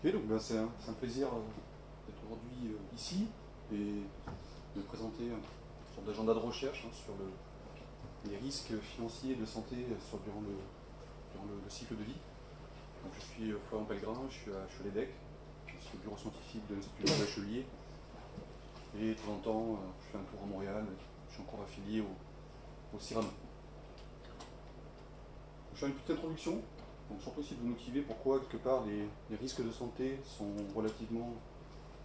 Ok, donc c'est un plaisir d'être aujourd'hui ici et de présenter une sorte d'agenda de recherche sur les risques financiers de santé durant le cycle de vie. Donc, je suis Florian Pellegrin, je suis à l'EDEC, je suis au bureau scientifique de l'Institut de Bachelier. Et de temps en temps, je fais un tour à Montréal, je suis encore affilié au Cyrano. Je fais une petite introduction. Donc surtout essayer de vous motiver pourquoi quelque part les risques de santé sont relativement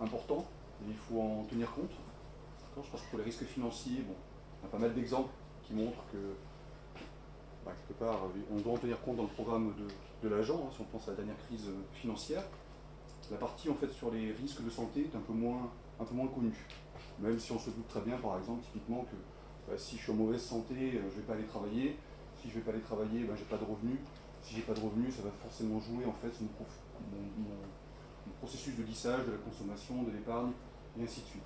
importants et il faut en tenir compte. Je pense que pour les risques financiers, bon, on a pas mal d'exemples qui montrent que quelque part on doit en tenir compte dans le programme de l'agent, si on pense à la dernière crise financière. La partie en fait sur les risques de santé est un peu moins connue. Même si on se doute très bien par exemple typiquement que si je suis en mauvaise santé, je ne vais pas aller travailler. Si je ne vais pas aller travailler, je n'ai pas de revenus. Si j'ai pas de revenus, ça va forcément jouer en fait sur mon processus de lissage, de la consommation, de l'épargne, et ainsi de suite.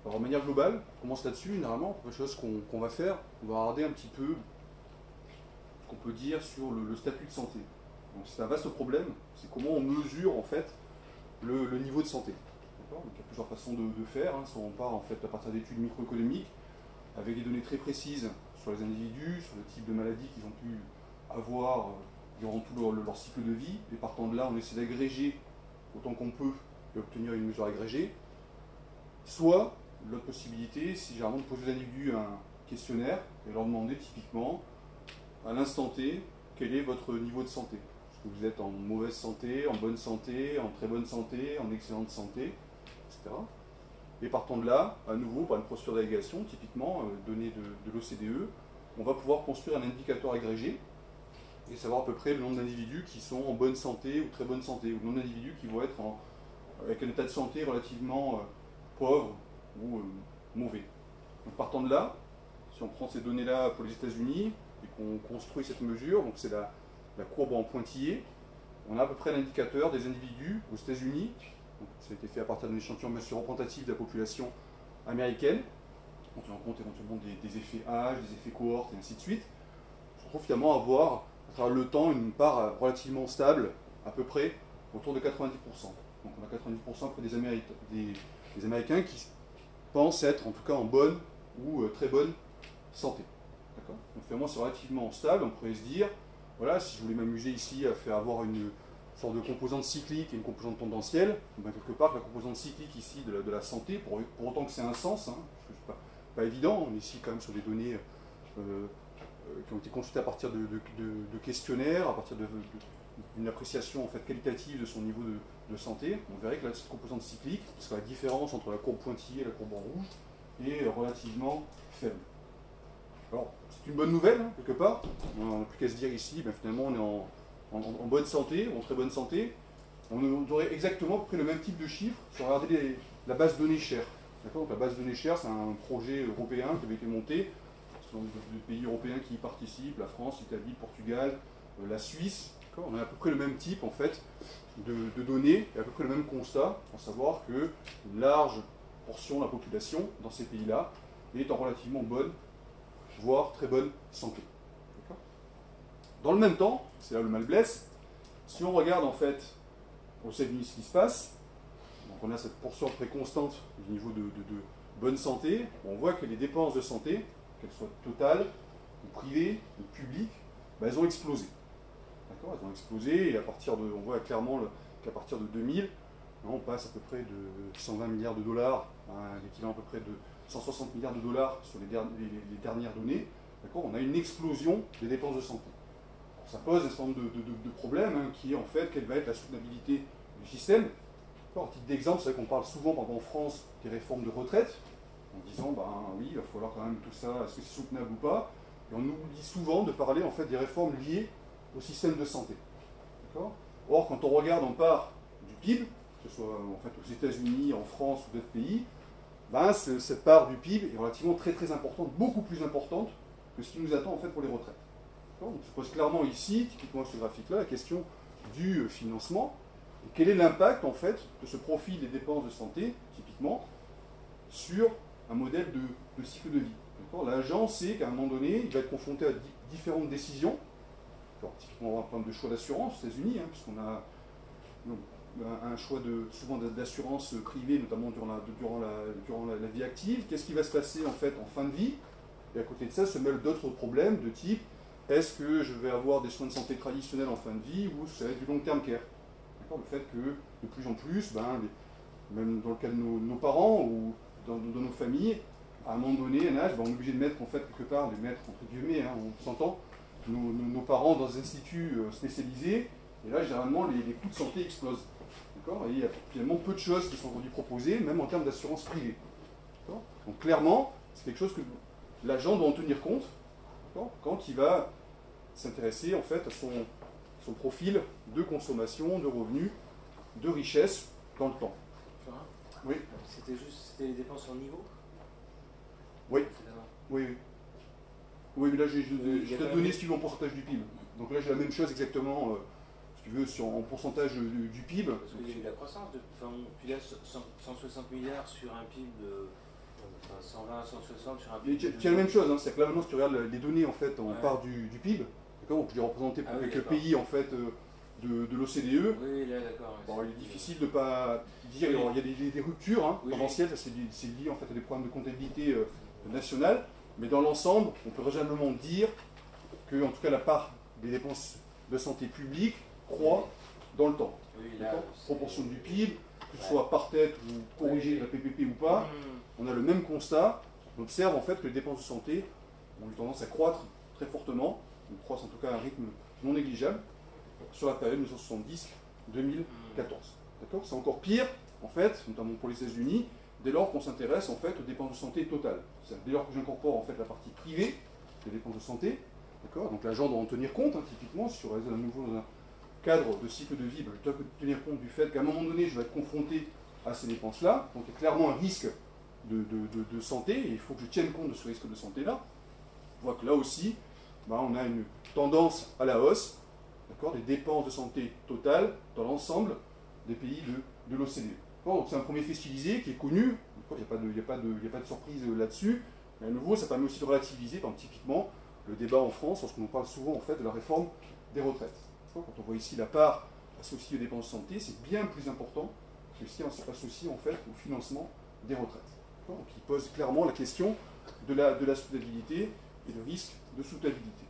Alors de manière globale, on commence là-dessus, généralement, la chose qu'on va faire, on va regarder un petit peu ce qu'on peut dire sur le statut de santé. Donc c'est un vaste problème, c'est comment on mesure en fait le niveau de santé. Donc il y a plusieurs façons de faire, soit on part en fait à partir d'études microéconomiques, avec des données très précises sur les individus, sur le type de maladie qu'ils ont pu avoir durant tout leur cycle de vie, et partant de là, on essaie d'agréger autant qu'on peut et obtenir une mesure agrégée. Soit, l'autre possibilité, c'est généralement de poser aux individus un questionnaire et leur demander typiquement, à l'instant T, quel est votre niveau de santé. Est-ce que vous êtes en mauvaise santé, en bonne santé, en très bonne santé, en excellente santé, etc. Et partant de là, à nouveau, par une procédure d'agrégation, typiquement, données de l'OCDE, on va pouvoir construire un indicateur agrégé et savoir à peu près le nombre d'individus qui sont en bonne santé ou très bonne santé, ou le nombre d'individus qui vont être avec un état de santé relativement pauvre ou mauvais. Donc partant de là, si on prend ces données-là pour les États-Unis et qu'on construit cette mesure, donc c'est la courbe en pointillé, on a à peu près l'indicateur des individus aux États-Unis. Ça a été fait à partir d'un échantillon représentatif de la population américaine. On tient en compte éventuellement des effets âge, des effets cohortes et ainsi de suite. On se retrouve finalement à avoir à travers le temps une part relativement stable, à peu près autour de 90%. Donc on a 90% près des Américains qui pensent être en tout cas en bonne ou très bonne santé. Donc finalement c'est relativement stable, on pourrait se dire, voilà, si je voulais m'amuser ici à faire avoir une sorte de composante cyclique et une composante tendancielle, quelque part la composante cyclique ici de la santé, pour autant que c'est un sens, c'est pas évident, on est ici quand même sur des données qui ont été consultées à partir de questionnaires, à partir d'une appréciation en fait, qualitative de son niveau de santé. On verrait que cette composante cyclique, qui sera la différence entre la courbe pointillée et la courbe en rouge, est relativement faible. Alors, c'est une bonne nouvelle, quelque part. On n'a plus qu'à se dire ici, finalement, on est en bonne santé, en très bonne santé. On aurait exactement à peu près le même type de chiffres si on regardait la base de données chère. Donc, la base de données chère, c'est un projet européen qui avait été monté. Ce sont des pays européens qui y participent, la France, l'Italie, le Portugal, la Suisse. On a à peu près le même type en fait, de données et à peu près le même constat, à savoir qu'une large portion de la population dans ces pays-là est en relativement bonne, voire très bonne santé. Dans le même temps, c'est là où le mal blesse, si on regarde en fait aux États-Unis ce qui se passe, donc on a cette portion à peu près constante du niveau de bonne santé, on voit que les dépenses de santé, qu'elles soient totales, ou privées, ou publiques, elles ont explosé. Elles ont explosé et on voit clairement qu'à partir de 2000, on passe à peu près de 120 milliards de dollars à l'équivalent à peu près de 160 milliards de dollars sur les dernières données. On a une explosion des dépenses de santé. Alors, ça pose un certain nombre de problèmes qui est en fait quelle va être la soutenabilité du système. À titre d'exemple, c'est vrai qu'on parle souvent en France des réformes de retraite, en disant oui, il va falloir quand même tout ça, est-ce que c'est soutenable ou pas. Et on oublie souvent de parler en fait des réformes liées au système de santé. Or, quand on regarde en part du PIB, que ce soit en fait, aux États-Unis, en France ou d'autres pays, cette part du PIB est relativement très très importante, beaucoup plus importante que ce qui nous attend en fait pour les retraites. Donc, se pose clairement ici, typiquement sur ce graphique-là, la question du financement et quel est l'impact en fait de ce profil des dépenses de santé, typiquement, sur un modèle de cycle de vie. L'agent sait qu'à un moment donné, il va être confronté à différentes décisions. Alors, typiquement, on va avoir un problème de choix d'assurance aux États-Unis, puisqu'on a un choix souvent d'assurance privée, notamment durant la vie active. Qu'est-ce qui va se passer en fait en fin de vie? Et à côté de ça se mêlent d'autres problèmes de type est-ce que je vais avoir des soins de santé traditionnels en fin de vie ou ça va être du long term care? Le fait que de plus en plus, même dans le cas de nos parents ou dans nos familles, à un moment donné, un âge, on est obligé de mettre en fait quelque part, de mettre entre guillemets, on s'entend, nos parents dans des instituts spécialisés, et là généralement les coûts de santé explosent. Et il y a finalement peu de choses qui sont aujourd'hui proposées, même en termes d'assurance privée. Donc clairement, c'est quelque chose que l'agent doit en tenir compte quand il va s'intéresser en fait à son profil de consommation, de revenus, de richesse dans le temps. Oui. C'était les dépenses en niveau? Oui. Oui, mais là j'ai donné si tu veux en pourcentage du PIB. Donc là j'ai la même chose exactement, si tu veux, en pourcentage du PIB. Parce qu'il y a eu la croissance, puis là 160 milliards sur un PIB de 120, 160 sur un PIB. Tu as la même chose, hein, c'est que là maintenant si tu regardes les données en fait en part du PIB, donc je l'ai représenté pour quelques pays en fait de l'OCDE. Oui, là d'accord. Bon, il est difficile de ne pas dire, il y a des ruptures tendancielles, ça c'est lié en fait à des problèmes de comptabilité nationale, mais dans l'ensemble, on peut raisonnablement dire que en tout cas la part des dépenses de santé publique croît dans le temps. Proportion du PIB, que ce soit par tête ou corrigé de la PPP ou pas, on a le même constat. On observe en fait que les dépenses de santé ont eu tendance à croître très fortement, on croissent en tout cas à un rythme non négligeable sur la période 1970-2014. D'accord ? C'est encore pire, en fait, notamment pour les États-Unis, dès lors qu'on s'intéresse en fait aux dépenses de santé totales. Dès lors que j'incorpore en fait la partie privée des dépenses de santé, d'accord ? Donc l'agent doit en tenir compte, typiquement, si je reste à nouveau dans un cadre de cycle de vie, je dois tenir compte du fait qu'à un moment donné, je vais être confronté à ces dépenses-là, donc il y a clairement un risque de santé, et il faut que je tienne compte de ce risque de santé-là. On voit que là aussi, on a une tendance à la hausse, des dépenses de santé totales dans l'ensemble des pays de l'OCDE. Donc c'est un premier fait stylisé qui est connu, il n'y a pas de surprise là-dessus, mais à nouveau ça permet aussi de relativiser, typiquement, le débat en France, lorsqu'on parle souvent en fait de la réforme des retraites. Quand on voit ici la part associée aux dépenses de santé, c'est bien plus important que ce qui est associé en fait au financement des retraites. Donc il pose clairement la question de la soutenabilité et le risque de soutenabilité.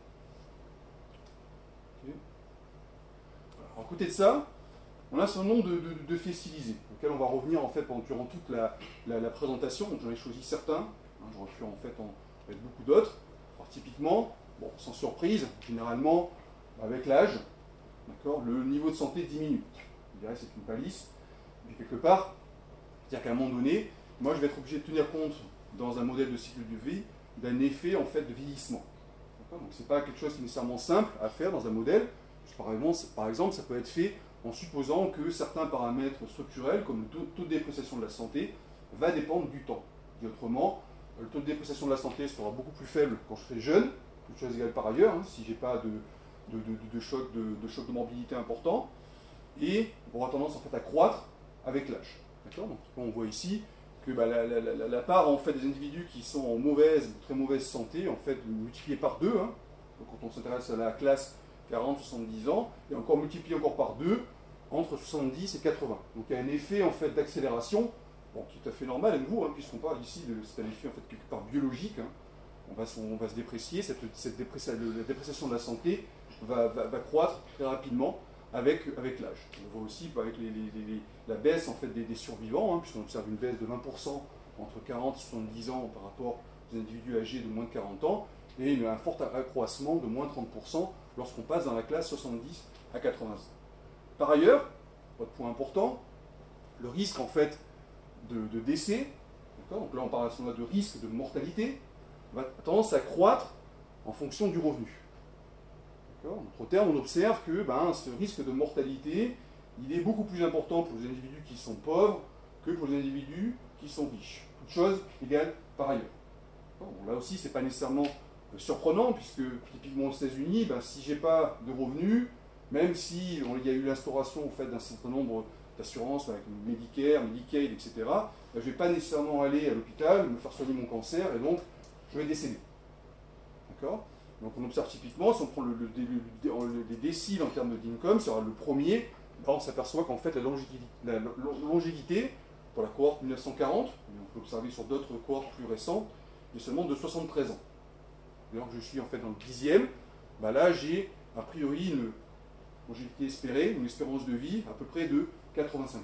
Alors, à côté de ça, on a un certain nombre de faits stylisés, auxquels on va revenir en fait durant toute la présentation. Donc j'en ai choisi certains, j'aurais pu en fait en mettre beaucoup d'autres. Alors typiquement, sans surprise, généralement, avec l'âge, le niveau de santé diminue. Je dirais c'est une palisse. Et quelque part, c'est-à-dire qu'à un moment donné, moi je vais être obligé de tenir compte dans un modèle de cycle de vie d'un effet en fait de vieillissement. Donc c'est pas quelque chose qui est nécessairement simple à faire dans un modèle. Par exemple, ça peut être fait en supposant que certains paramètres structurels, comme le taux de dépréciation de la santé, va dépendre du temps. Dit autrement, le taux de dépréciation de la santé sera beaucoup plus faible quand je serai jeune, toute chose égale par ailleurs, si je n'ai pas de choc de morbidité important, et aura tendance en fait à croître avec l'âge. Donc on voit ici que la part en fait des individus qui sont en mauvaise ou très mauvaise santé, en fait multipliée par 2, donc quand on s'intéresse à la classe 40-70 ans, et encore multiplié encore par 2 entre 70 et 80. Donc il y a un effet en fait d'accélération, qui est tout à fait normal à nouveau, puisqu'on parle ici c'est un effet en fait quelque part biologique. On va se déprécier, la dépréciation de la santé va croître très rapidement avec l'âge. On voit aussi avec la baisse en fait des survivants, puisqu'on observe une baisse de 20% entre 40 et 70 ans par rapport aux individus âgés de moins de 40 ans, et un fort accroissement de moins 30% lorsqu'on passe dans la classe 70 à 80 ans. Par ailleurs, autre point important, le risque en fait de décès, donc là on parle à ce moment-là de risque de mortalité, va tendance à croître en fonction du revenu. En d'autres termes, on observe que ce risque de mortalité, il est beaucoup plus important pour les individus qui sont pauvres que pour les individus qui sont riches. Toutes choses égales par ailleurs. Là aussi, ce n'est pas nécessairement surprenant, puisque typiquement aux États-Unis, si je n'ai pas de revenus, même si il y a eu l'instauration d'un certain nombre d'assurances avec Medicare, Medicaid, etc., je ne vais pas nécessairement aller à l'hôpital, me faire soigner mon cancer, et donc je vais décéder. D'accord ? Donc on observe typiquement, si on prend les déciles en termes d'income, sera le premier on s'aperçoit qu'en fait la longévité pour la cohorte 1940, mais on peut l'observer sur d'autres cohortes plus récentes, est seulement de 73 ans. Alors que je suis en fait dans le 10e, là j'ai a priori une longévité espérée, une espérance de vie à peu près de 85 ans.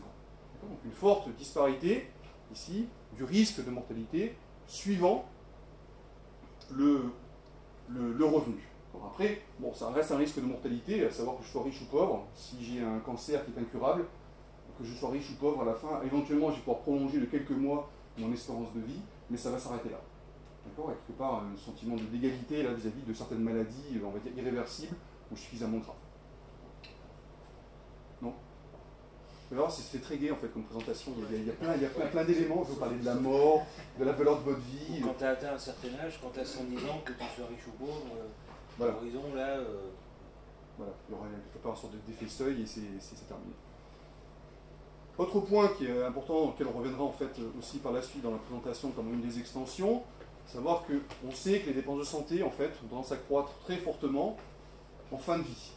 Donc une forte disparité ici du risque de mortalité suivant le revenu. Alors après, bon, ça reste un risque de mortalité, à savoir que je sois riche ou pauvre. Si j'ai un cancer qui est incurable, que je sois riche ou pauvre, à la fin, éventuellement, je vais pouvoir prolonger de quelques mois mon espérance de vie, mais ça va s'arrêter là. D'accord ? Et quelque part, un sentiment d'égalité là vis-à-vis de certaines maladies, on va dire irréversibles ou suffisamment graves. Non ? Alors, c'est très gai en fait comme présentation. Il y a plein d'éléments. Je veux parler de la mort, de la valeur de votre vie. Quand tu as atteint un certain âge, quand tu as 110 ans, que tu sois riche ou pauvre, voilà. L'horizon là. Voilà, il y aura quelque part une sorte d'effet seuil et c'est terminé. Autre point qui est important, auquel on reviendra en fait aussi par la suite dans la présentation comme une des extensions, savoir qu'on sait que les dépenses de santé en fait ont tendance à croître très fortement en fin de vie.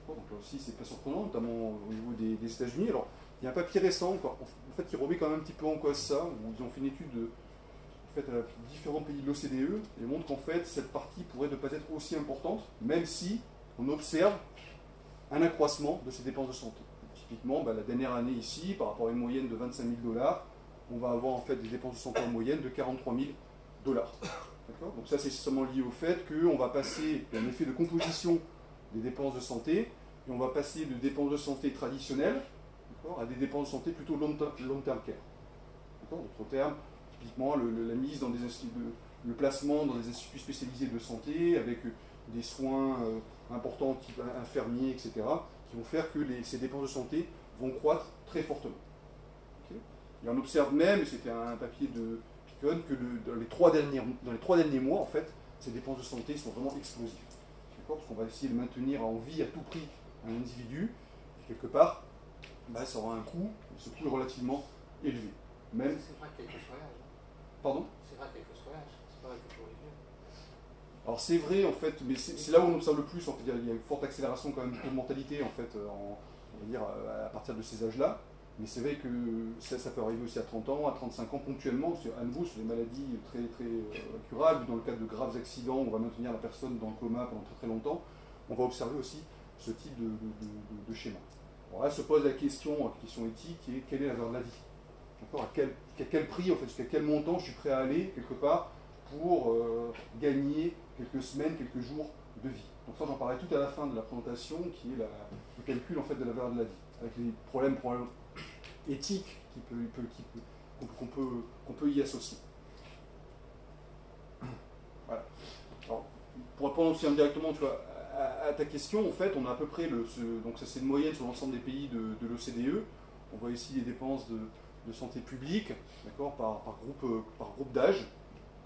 Donc là aussi c'est pas surprenant, notamment au niveau des États-Unis. Alors il y a un papier récent en fait, qui remet quand même un petit peu en cause ça, où ils ont fait une étude à différents pays de l'OCDE et montre qu'en fait cette partie pourrait ne pas être aussi importante, même si on observe un accroissement de ces dépenses de santé. Typiquement, la dernière année ici, par rapport à une moyenne de 25 000 $, on va avoir en fait des dépenses de santé en moyenne de 43 000 $. Donc ça, c'est seulement lié au fait qu'on va passer, il y a un effet de composition des dépenses de santé, et on va passer de dépenses de santé traditionnelles à des dépenses de santé plutôt long-term care. D'autres termes, typiquement la mise dans des instituts, le placement dans des instituts spécialisés de santé, avec des soins importants type infirmiers, etc., qui vont faire que ces dépenses de santé vont croître très fortement. Okay. Et on observe même, et c'était un papier de Picon, que dans les trois derniers mois, en fait, ces dépenses de santé sont vraiment explosives. Parce qu'on va essayer de maintenir en vie à tout prix un individu, et quelque part, ça aura un coût, et ce coût est relativement élevé. Même... C'est vrai quel que soit l'âge. Pardon ? C'est vrai quel que soit l'âge, c'est pas vrai que pour les vieux. Alors c'est vrai en fait, mais c'est là où on observe le plus. En fait, il y a une forte accélération quand même du taux de mortalité en fait, on va dire à partir de ces âges-là. Mais c'est vrai que ça peut arriver aussi à 30 ans, à 35 ans ponctuellement, parce qu'à nouveau sur des maladies très incurables, dans le cadre de graves accidents, on va maintenir la personne dans le coma pendant très longtemps. On va observer aussi ce type de schéma. Alors là se pose la question éthique, qui est quelle est la valeur de la vie. À quel prix, en fait, jusqu'à quel montant je suis prêt à aller quelque part pour gagner quelques semaines, quelques jours de vie. Donc ça, j'en parlerai tout à la fin de la présentation, qui est le calcul en fait de la valeur de la vie, avec les problèmes éthiques qu'on peut y associer. Voilà. Alors, pour répondre aussi indirectement, tu vois, à ta question, en fait, on a à peu près donc ça c'est une moyenne sur l'ensemble des pays de l'OCDE. On voit ici les dépenses de santé publique, d'accord, par groupe d'âge.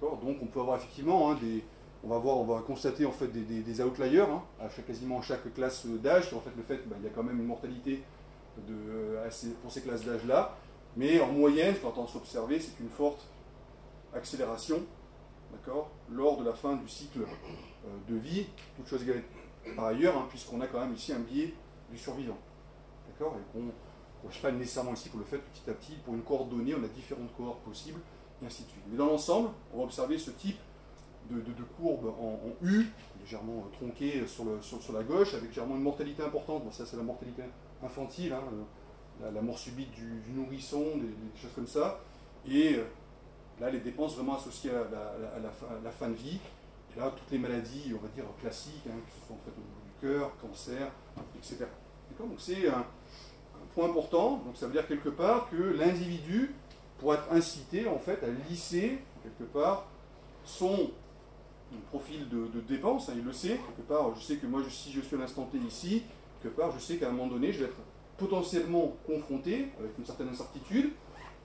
Donc on peut avoir effectivement on va constater en fait des outliers quasiment à chaque classe d'âge, en fait le fait il y a quand même une mortalité pour ces classes d'âge là, mais en moyenne, ce qu'on a tendance à observer, c'est une forte accélération, d'accord, lors de la fin du cycle de vie, toute chose égale par ailleurs, puisqu'on a quand même ici un biais du survivant, d'accord, et qu'on ne cherche pas nécessairement ici pour le fait que petit à petit, pour une cohorte donnée, on a différentes cohortes possibles, et ainsi de suite. Mais dans l'ensemble, on va observer ce type de courbe en U, légèrement tronquée sur la gauche, avec légèrement une mortalité importante. Bon, ça, c'est la mortalité infantile, la mort subite du nourrisson, des choses comme ça. Et là, les dépenses vraiment associées à la fin de vie. Et là, toutes les maladies, on va dire, classiques, que ce soit en fait au niveau du cœur, cancer, etc. D'accord ? Donc, c'est un point important. Donc, ça veut dire quelque part que l'individu, pour être incité en fait à lisser quelque part son profil de dépenses, il le sait, quelque part je sais que moi si je suis à l'instant T ici, quelque part je sais qu'à un moment donné je vais être potentiellement confronté, avec une certaine incertitude,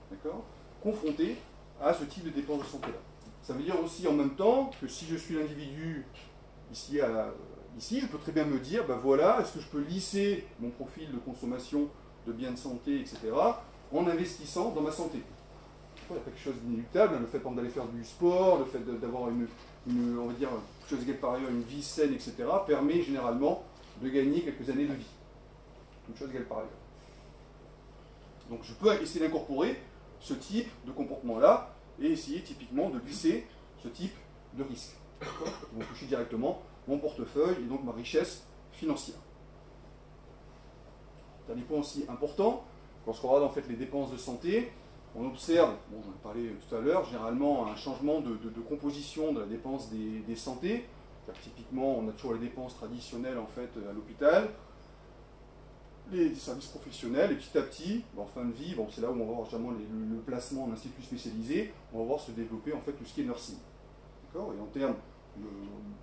d'accord, confronté à ce type de dépenses de santé là. Ça veut dire aussi en même temps que si je suis l'individu ici, je peux très bien me dire, voilà, est-ce que je peux lisser mon profil de consommation de biens de santé, etc., en investissant dans ma santé. Il n'y a pas quelque chose d'inéluctable, le fait d'aller faire du sport, le fait d'avoir on va dire, chose égale par ailleurs, une vie saine, etc., permet généralement de gagner quelques années de vie. Toute chose égale par ailleurs. Donc je peux essayer d'incorporer ce type de comportement-là et essayer typiquement de glisser ce type de risque. Qui vont toucher directement mon portefeuille et donc ma richesse financière. Dernier point aussi important, lorsqu'on regarde en fait les dépenses de santé, on observe, bon, j'en ai parlé tout à l'heure, généralement un changement de composition de la dépense des santé. Car typiquement, on a toujours les dépenses traditionnelles en fait à l'hôpital, les services professionnels, et petit à petit, en fin de vie, bon, c'est là où on va voir justement le placement en institut spécialisé, on va voir se développer en fait tout ce qui est nursing. D'accord ? Et en termes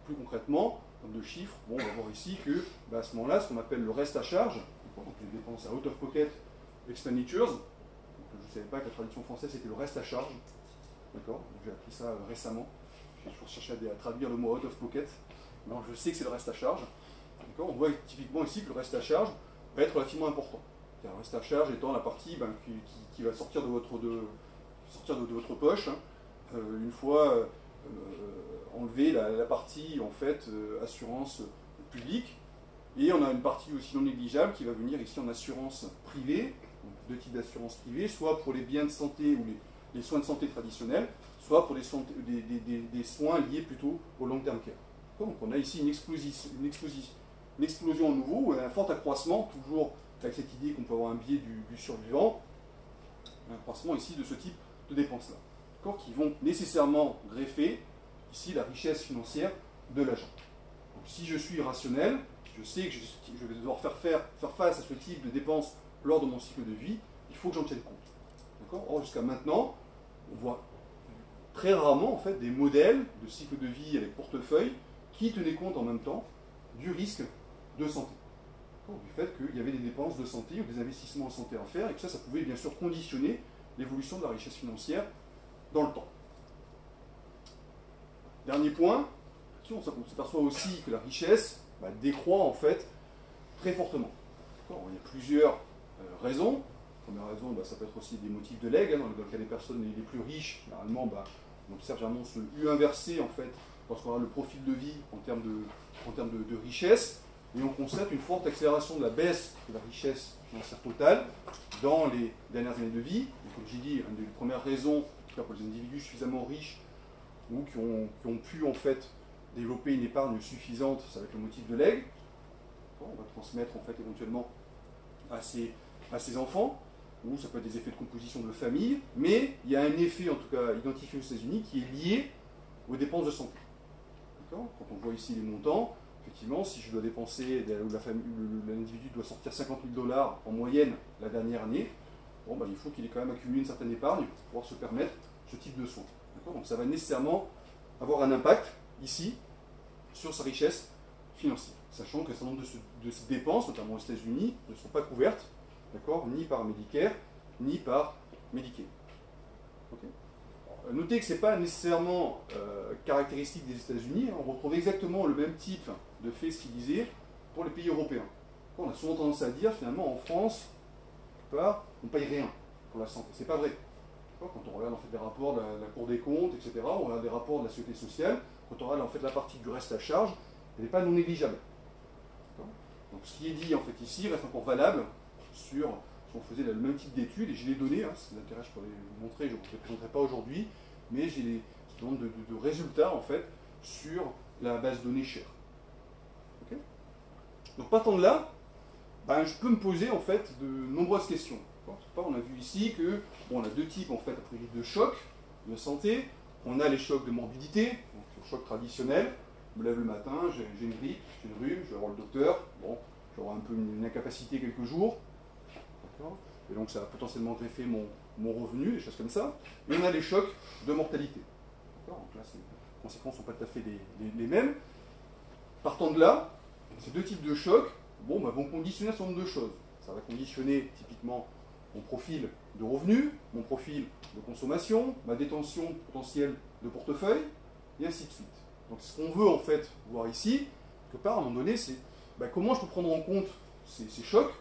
plus concrètement, en termes de chiffres, bon, on va voir ici que à ce moment-là, ce qu'on appelle le reste à charge, donc les dépenses à out of pocket expenditures, donc, je ne savais pas que la traduction française c'était le reste à charge, d'accord ? J'ai appris ça récemment. J'ai toujours cherché à traduire le mot out of pocket. Non, je sais que c'est le reste à charge. On voit typiquement ici que le reste à charge va être relativement important. Le reste à charge étant la partie qui va sortir de votre poche, hein, une fois enlevé la partie en fait assurance publique. Et on a une partie aussi non négligeable qui va venir ici en assurance privée, donc deux types d'assurance privée, soit pour les biens de santé ou les soins de santé traditionnels, soit pour des soins liés plutôt au long term care. Donc on a ici une explosion à nouveau, un fort accroissement, toujours avec cette idée qu'on peut avoir un biais du survivant, un accroissement ici de ce type de dépenses-là, qui vont nécessairement greffer ici la richesse financière de l'agent. Donc si je suis rationnel, je sais que je vais devoir faire face à ce type de dépenses lors de mon cycle de vie, il faut que j'en tienne compte. Or jusqu'à maintenant, on voit très rarement en fait, des modèles de cycle de vie avec portefeuille qui tenaient compte en même temps du risque de santé. Du fait qu'il y avait des dépenses de santé ou des investissements en santé à faire et que ça pouvait bien sûr conditionner l'évolution de la richesse financière dans le temps. Dernier point, on s'aperçoit aussi que la richesse décroît en fait très fortement. Il y a plusieurs raisons. Première raison, ça peut être aussi des motifs de legs, dans le cas des personnes les plus riches, généralement, on observe généralement ce U inversé en fait, lorsqu'on a le profil de vie en termes de richesse, et on constate une forte accélération de la baisse de la richesse financière totale dans les dernières années de vie. Et comme j'ai dit, une des premières raisons, en tout cas pour les individus suffisamment riches ou qui ont pu en fait développer une épargne suffisante, ça va être le motif de legs. On va transmettre en fait éventuellement à ses enfants, ou ça peut être des effets de composition de famille, mais il y a un effet, en tout cas identifié aux États-Unis, qui est lié aux dépenses de santé. Quand on voit ici les montants, effectivement, si je dois dépenser, l'individu doit sortir 50 000 $ en moyenne la dernière année, il faut qu'il ait quand même accumulé une certaine épargne pour pouvoir se permettre ce type de soins. Donc ça va nécessairement avoir un impact ici sur sa richesse financière, sachant qu'un certain nombre de ces dépenses, notamment aux États-Unis, ne sont pas couvertes, ni par Medicare, ni par Medicaid. Notez que ce n'est pas nécessairement caractéristique des États-Unis, on retrouve exactement le même type de fait stylisé pour les pays européens. On a souvent tendance à dire, finalement, en France, on ne paye rien pour la santé. C'est pas vrai. Quand on regarde en fait, des rapports de la Cour des comptes, etc., on regarde des rapports de la Sécurité sociale, quand on regarde en fait, la partie du reste à charge, elle n'est pas non négligeable. Donc ce qui est dit en fait ici reste encore valable sur, si on faisait le même type d'études, et j'ai les données, si ça vous intéresse, je pourrais vous montrer, je ne vous les présenterai pas aujourd'hui, mais j'ai un nombre de résultats en fait sur la base de données chère. Donc partant de là, je peux me poser en fait de nombreuses questions. On a vu ici que on a deux types en fait a priori de chocs de santé. On a les chocs de morbidité, donc le choc traditionnel. Je me lève le matin, j'ai une grippe, j'ai une rhume, je vais voir le docteur. J'aurai un peu une incapacité quelques jours. Et donc ça va potentiellement greffer mon revenu, des choses comme ça. Et on a les chocs de mortalité. Donc là, les conséquences ne sont pas tout à fait les mêmes. Partant de là, ces deux types de chocs vont conditionner un certain nombre de choses. Ça va conditionner typiquement mon profil de revenu, mon profil de consommation, ma détention potentielle de portefeuille, et ainsi de suite. Donc ce qu'on veut en fait voir ici, quelque part à un moment donné, c'est comment je peux prendre en compte ces chocs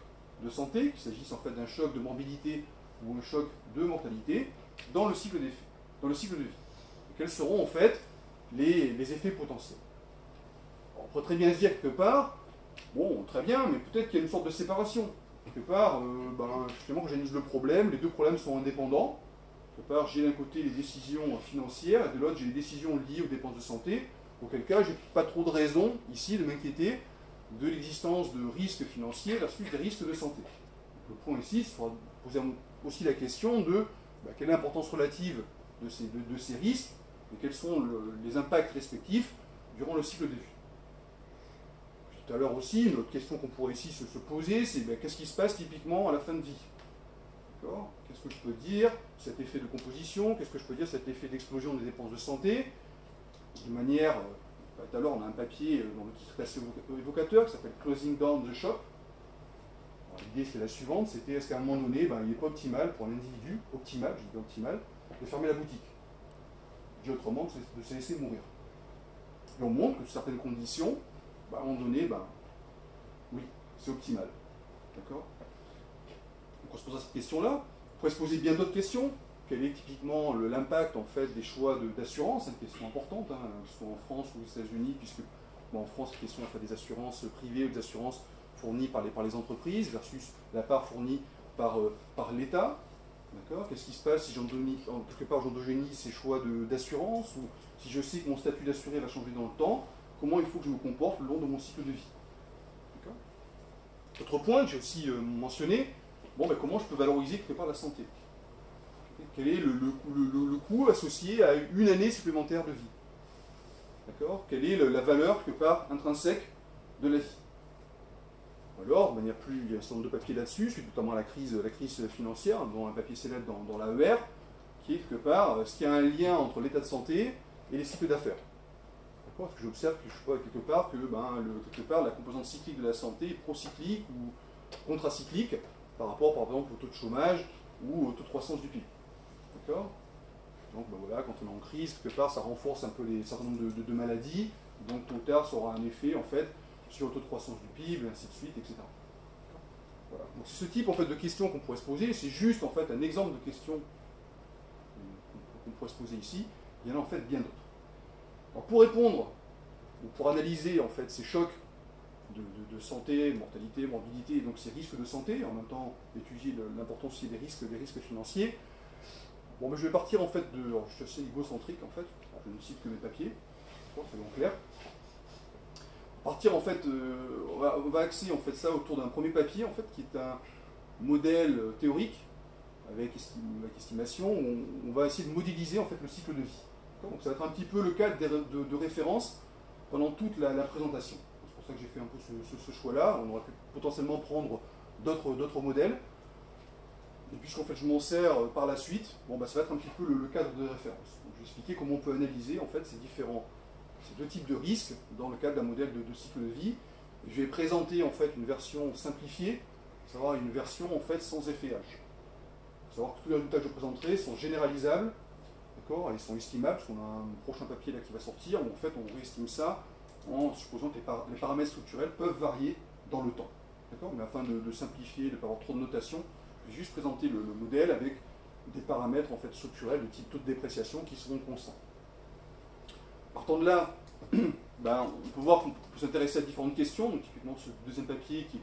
de santé, qu'il s'agisse en fait d'un choc de morbidité ou un choc de mortalité, dans le cycle de vie. Et quels seront en fait les effets potentiels. Alors, on pourrait très bien se dire quelque part, très bien, mais peut-être qu'il y a une sorte de séparation. quelque part, justement, quand j'analyse le problème, les deux problèmes sont indépendants. Quelque part, j'ai d'un côté les décisions financières, et de l'autre, j'ai les décisions liées aux dépenses de santé. Auquel cas, j'ai pas trop de raison, ici, de m'inquiéter de l'existence de risques financiers versus des risques de santé. Donc, le point ici, c'est de poser aussi la question de quelle est l'importance relative de ces risques et quels sont les impacts respectifs durant le cycle de vie. Tout à l'heure aussi, une autre question qu'on pourrait ici se poser, c'est qu'est-ce qui se passe typiquement à la fin de vie? Qu'est-ce que je peux dire cet effet de composition? Qu'est-ce que je peux dire cet effet d'explosion des dépenses de santé? De manière, tout à l'heure on a un papier dont le titre est assez évocateur qui s'appelle Closing Down the Shop. L'idée c'est la suivante, c'était est-ce qu'à un moment donné, il n'est pas optimal pour un individu, optimal, je dis bien optimal, de fermer la boutique. Dit autrement, de se laisser mourir. Et on montre que sous certaines conditions, à un moment donné, oui, c'est optimal. D'accord? Donc on se pose cette question-là. On pourrait se poser bien d'autres questions. Quel est typiquement l'impact en fait des choix d'assurance? C'est une question importante, que ce soit en France ou aux États-Unis, puisque en France, c'est question des assurances privées ou des assurances fournies par les entreprises versus la part fournie par l'État. D'accord? Qu'est-ce qui se passe si quelque part j'endogénise ces choix d'assurance, ou si je sais que mon statut d'assuré va changer dans le temps, comment il faut que je me comporte le long de mon cycle de vie? D'accord? Autre point que j'ai aussi mentionné, comment je peux valoriser quelque part la santé? Quel est le coût associé à une année supplémentaire de vie? D'accord? Quelle est la valeur quelque part intrinsèque de la vie? Alors, il y a un certain nombre de papiers là-dessus, suite notamment à la crise financière, dont un papier célèbre dans l'AER, qui est quelque part, est-ce qu'il y a un lien entre l'état de santé et les cycles d'affaires? D'accord? Parce que j'observe quelque part que la composante cyclique de la santé est procyclique ou contracyclique par rapport, par exemple, au taux de chômage ou au taux de croissance du PIB. D'accord? Donc voilà, quand on est en crise, quelque part, ça renforce un peu un certain nombre de maladies, donc tôt ou tard, ça aura un effet, en fait, sur le taux de croissance du PIB, et ainsi de suite, etc. Voilà. Donc c'est ce type en fait, de questions qu'on pourrait se poser, c'est juste en fait un exemple de questions qu'on pourrait se poser ici, il y en a en fait bien d'autres. Alors pour répondre, ou pour analyser en fait ces chocs de santé, mortalité, morbidité, et donc ces risques de santé, en même temps étudier l'importance aussi des risques financiers, je vais partir en fait alors, je suis assez égocentrique en fait, je ne cite que mes papiers, c'est bon clair. Partir en fait, on va axer en fait ça autour d'un premier papier en fait qui est un modèle théorique avec estimation où on va essayer de modéliser en fait le cycle de vie. Donc ça va être un petit peu le cadre de référence pendant toute la présentation. C'est pour ça que j'ai fait un peu ce choix-là. On aurait pu potentiellement prendre d'autres modèles. Et puisqu'en fait je m'en sers par la suite, ça va être un petit peu le cadre de référence. Donc, je vais expliquer comment on peut analyser en fait ces deux types de risques dans le cadre d'un modèle de cycle de vie. Et je vais présenter en fait une version simplifiée, à savoir une version en fait sans effet H. Il faut savoir que tous les résultats que je présenterai sont généralisables, d'accord, et sont estimables, parce qu'on a un prochain papier là qui va sortir, où en fait on réestime ça en supposant que les paramètres structurels peuvent varier dans le temps. D'accord, mais afin de simplifier, de ne pas avoir trop de notation, je vais juste présenter le modèle avec des paramètres en fait structurels de type taux de dépréciation qui seront constants. Partant de là, on peut voir qu'on peut s'intéresser à différentes questions, donc typiquement ce deuxième papier qui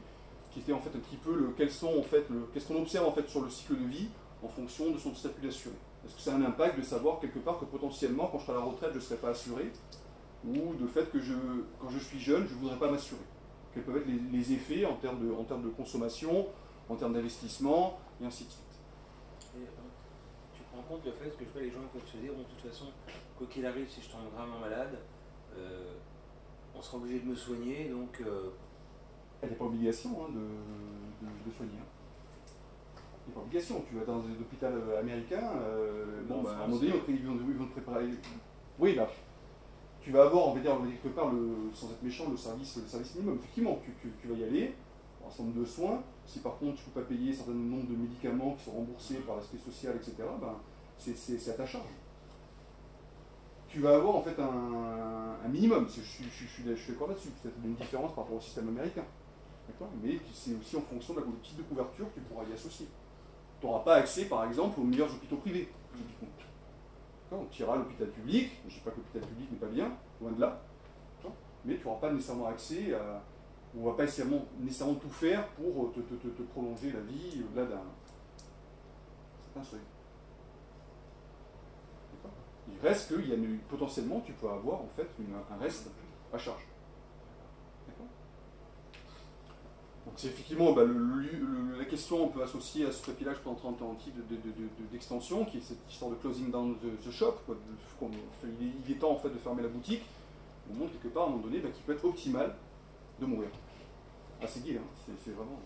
était en fait un petit peu qu'est-ce qu'on observe en fait sur le cycle de vie en fonction de son statut d'assuré. Est-ce que ça a un impact de savoir quelque part que potentiellement quand je serai à la retraite je ne serai pas assuré, ou de fait que quand je suis jeune je ne voudrais pas m'assurer? Quels peuvent être les effets en termes de consommation, en termes d'investissement, et ainsi de suite. Et, tu prends en compte le fait que les gens peuvent se dire, de toute façon, quoi qu'il arrive, si je tombe gravement malade, on sera obligé de me soigner, donc... Il n'y a pas obligation de soigner. Il n'y a pas obligation. Tu vas dans un hôpital américain, à un moment donné, ils vont te préparer... Oui, là, tu vas avoir, on va dire quelque part, sans être méchant, le service minimum. Effectivement, tu vas y aller, un certain nombre de soins. Si par contre tu ne peux pas payer un certain nombre de médicaments qui sont remboursés par l'aspect social, etc., c'est à ta charge. Tu vas avoir en fait un minimum, je suis d'accord là-dessus, peut-être une différence par rapport au système américain. Mais c'est aussi en fonction du type de couverture que tu pourras y associer. Tu n'auras pas accès par exemple aux meilleurs hôpitaux privés. Tu iras à l'hôpital public, je ne dis pas que l'hôpital public n'est pas bien, loin de là, mais tu n'auras pas nécessairement accès On ne va pas nécessairement tout faire pour te prolonger la vie au-delà d'un certain seuil. Il reste que potentiellement tu peux avoir en fait un reste à charge. Donc c'est effectivement la question on peut associer à ce papier-là que je présente en type d'extension, qui est cette histoire de closing down the shop. Il est temps en fait de fermer la boutique. On montre quelque part à un moment donné qu'il peut être optimal de mourir. Ah c'est dit, hein, c'est vraiment...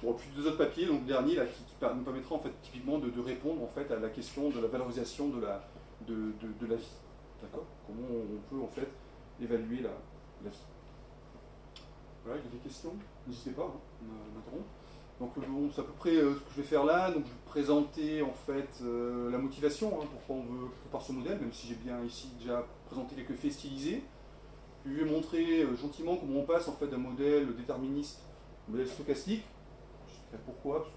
Bon, puis deux autres papiers, donc le dernier là, qui nous permettra en fait typiquement de répondre en fait à la question de la valorisation de la vie. D'accord? Comment on peut en fait évaluer la vie. Voilà, il y a des questions, n'hésitez pas, hein, m'interrompre. Donc bon, c'est à peu près ce que je vais faire là. Donc je vais présenter en fait la motivation, hein, pourquoi on veut quelque part ce modèle, même si j'ai bien ici déjà présenté quelques faits stylisés. Puis je vais montrer gentiment comment on passe en fait d'un modèle déterministe au modèle stochastique. Je sais pourquoi,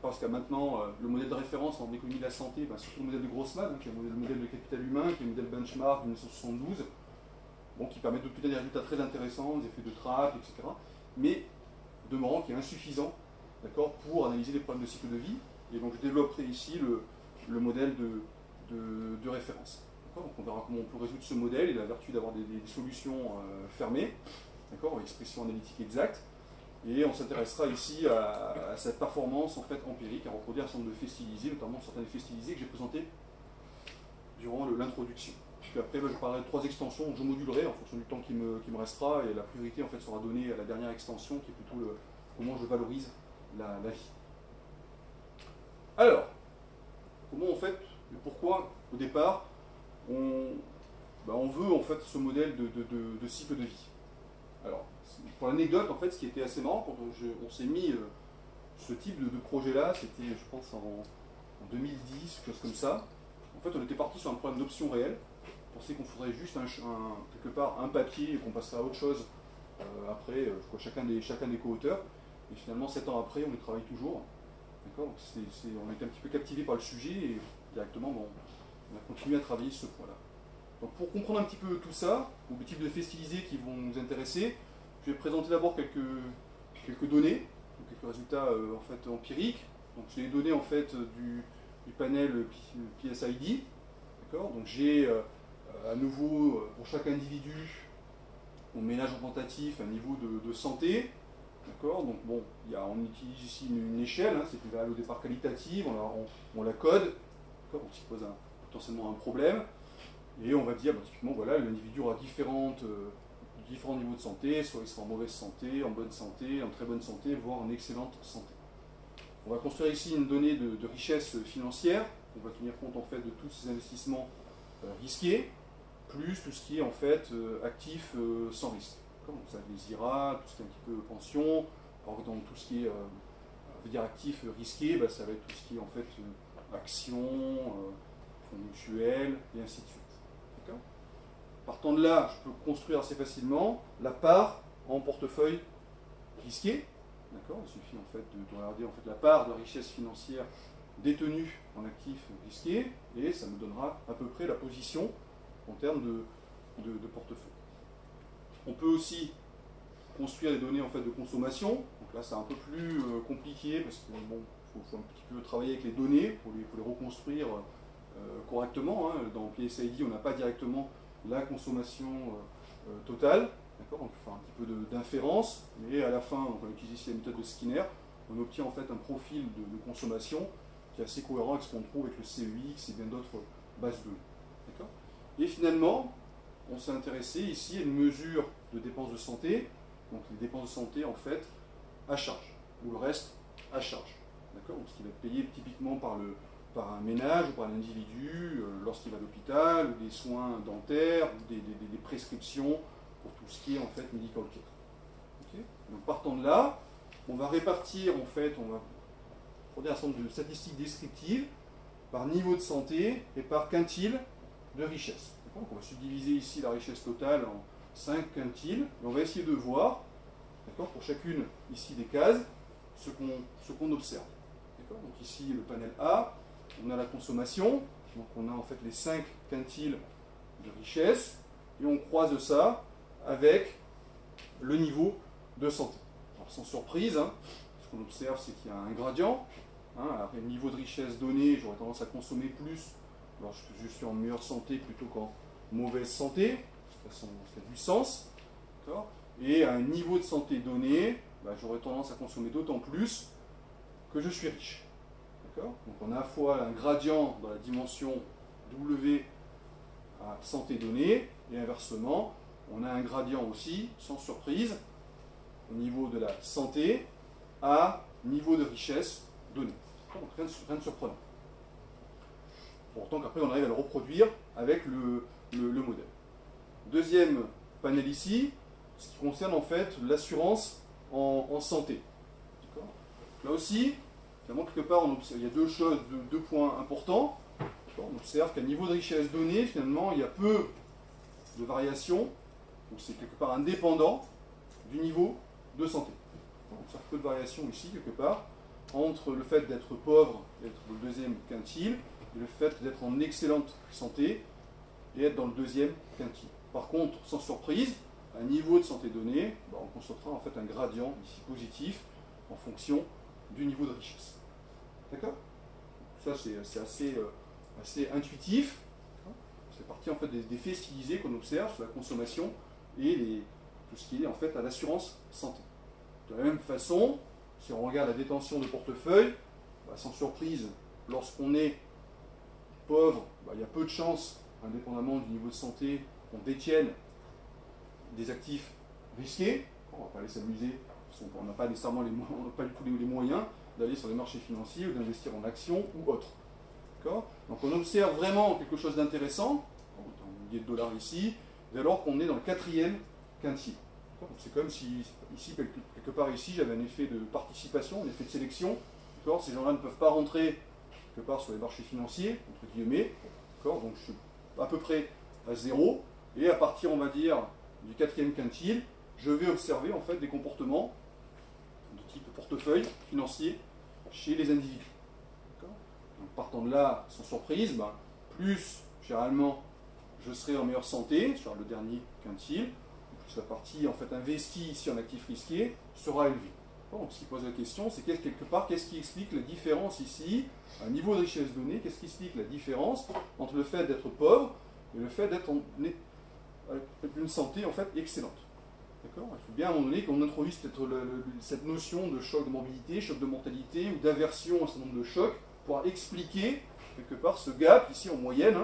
parce qu'à maintenant le modèle de référence en économie de la santé, surtout le modèle de Grossman, hein, qui est le modèle de capital humain, qui est le modèle benchmark de 1972. Bon, qui permet d'obtenir des résultats très intéressants, des effets de trappe, etc. Mais, demeurant, qui est insuffisant, d'accord, pour analyser les problèmes de cycle de vie. Et donc, je développerai ici le modèle de référence. Donc, on verra comment on peut résoudre ce modèle et la vertu d'avoir des solutions fermées, d'accord, expression analytique exacte. Et on s'intéressera ici à cette performance en fait empirique, à reproduire un certain nombre de faits stylisés, notamment certains faits stylisés que j'ai présentés durant l'introduction. Puis après, je parlerai de 3 extensions, je modulerai en fonction du temps qui me restera, et la priorité en fait sera donnée à la dernière extension, qui est plutôt comment je valorise la vie. Alors, comment en fait, et pourquoi au départ, on veut en fait ce modèle de cycle de vie. Alors, pour l'anecdote, en fait, ce qui était assez marrant, quand on s'est mis ce type de projet-là, c'était, je pense, en 2010, quelque chose comme ça. En fait, on était parti sur un problème d'option réelle. On pensait qu'on faudrait juste quelque part un papier et qu'on passerait à autre chose après, je crois, chacun des co-auteurs. Et finalement, 7 ans après, on y travaille toujours. D'accord. On a été un petit peu captivé par le sujet et directement, on a continué à travailler sur ce point-là. Donc pour comprendre un petit peu tout ça, ou le type de faits stylisés qui vont nous intéresser, je vais présenter d'abord quelques données, donc quelques résultats en fait empiriques. Donc j'ai les données en fait du panel PSID. D'accord. Donc j'ai à nouveau pour chaque individu, on ménage représentatif un niveau de santé. D'accord. Donc bon, on utilise ici une échelle, hein, c'est une variable au départ qualitative, on la code, on s'y pose potentiellement un problème. Et on va dire, typiquement, voilà, l'individu aura différents niveaux de santé, soit il sera en mauvaise santé, en bonne santé, en très bonne santé, voire en excellente santé. On va construire ici une donnée de richesse financière, on va tenir compte en fait de tous ces investissements risqués, plus tout ce qui est en fait actif sans risque. Donc ça, les IRA, tout ce qui est un petit peu pension, alors dans tout ce qui est actif risqué, ça va être tout ce qui est en fait actions, fonds mutuels, et ainsi de suite. Partant de là, je peux construire assez facilement la part en portefeuille risqué. D'accord. Il suffit en fait de regarder en fait la part de la richesse financière détenue en actifs risqués et ça me donnera à peu près la position en termes de portefeuille. On peut aussi construire des données en fait de consommation. Donc là, c'est un peu plus compliqué parce qu'il faut un petit peu travailler avec les données pour les reconstruire correctement. Hein. Dans PSID, on n'a pas directement la consommation totale, d'accord, donc on fait un petit peu d'inférence, mais à la fin, on va utiliser ici la méthode de Skinner, on obtient en fait un profil de consommation qui est assez cohérent avec ce qu'on trouve avec le CEX et bien d'autres bases de données. D'accord. Et finalement, on s'est intéressé ici à une mesure de dépenses de santé, donc les dépenses de santé en fait à charge, ou le reste à charge. D'accord, donc ce qui va être payé typiquement par un ménage ou par un individu lorsqu'il va à l'hôpital, ou des soins dentaires, ou des prescriptions pour tout ce qui est en fait medical care. Okay. Donc partant de là, on va répartir en fait, on va produire un certain nombre de statistiques descriptives par niveau de santé et par quintile de richesse. Donc on va subdiviser ici la richesse totale en 5 quintiles et on va essayer de voir, pour chacune ici des cases, ce qu'on observe. Donc ici le panel A, on a la consommation, donc on a en fait les 5 quintiles de richesse, et on croise ça avec le niveau de santé. Alors sans surprise, hein, ce qu'on observe, c'est qu'il y a un gradient. Hein, alors, le niveau de richesse donné, j'aurais tendance à consommer plus lorsque je suis en meilleure santé plutôt qu'en mauvaise santé. Ça a du sens. Et à un niveau de santé donné, j'aurais tendance à consommer d'autant plus que je suis riche. Donc on a à la fois un gradient dans la dimension W à santé donnée, et inversement, on a un gradient aussi, sans surprise, au niveau de la santé à niveau de richesse donné. Donc rien de surprenant. Pourtant qu'après on arrive à le reproduire avec le modèle. Deuxième panel ici, ce qui concerne en fait l'assurance en santé. Là aussi, finalement, quelque part, il y a deux points importants. On observe qu'à niveau de richesse donnée, finalement, il y a peu de variations, donc c'est quelque part indépendant du niveau de santé. On observe peu de variations ici, quelque part, entre le fait d'être pauvre, d'être le deuxième quintile, et le fait d'être en excellente santé et être dans le deuxième quintile. Par contre, sans surprise, à un niveau de santé donné, on constatera en fait un gradient ici positif en fonction du niveau de richesse. D'accord? Ça c'est assez intuitif. C'est parti en fait des faits stylisés qu'on observe sur la consommation et tout ce qui est en fait à l'assurance santé. De la même façon, si on regarde la détention de portefeuille, sans surprise, lorsqu'on est pauvre, il y a peu de chances, indépendamment du niveau de santé, qu'on détienne des actifs risqués. On ne va pas aller s'amuser, on n'a pas nécessairement pas du tout les moyens d'aller sur les marchés financiers ou d'investir en actions ou autres. Donc on observe vraiment quelque chose d'intéressant, un millier de dollars ici, dès lors qu'on est dans le quatrième quintile. C'est comme si, ici, quelque part ici, j'avais un effet de participation, un effet de sélection. Ces gens-là ne peuvent pas rentrer quelque part sur les marchés financiers, entre guillemets. Donc je suis à peu près à zéro. Et à partir, on va dire, du quatrième quintile, je vais observer en fait des comportements de type portefeuille financier chez les individus. Donc, partant de là, sans surprise, plus généralement je serai en meilleure santé sur le dernier quintile, plus la partie en fait investie ici en actifs risqués sera élevée. Donc, ce qui pose la question, c'est quelque part, qu'est-ce qui explique la différence ici, à un niveau de richesse donné, qu'est-ce qui explique la différence entre le fait d'être pauvre et le fait d'être avec une santé en fait excellente. Il faut bien à un moment donné qu'on introduise peut-être cette notion de choc de morbidité, choc de mortalité ou d'aversion à un certain nombre de chocs pour expliquer quelque part ce gap ici en moyenne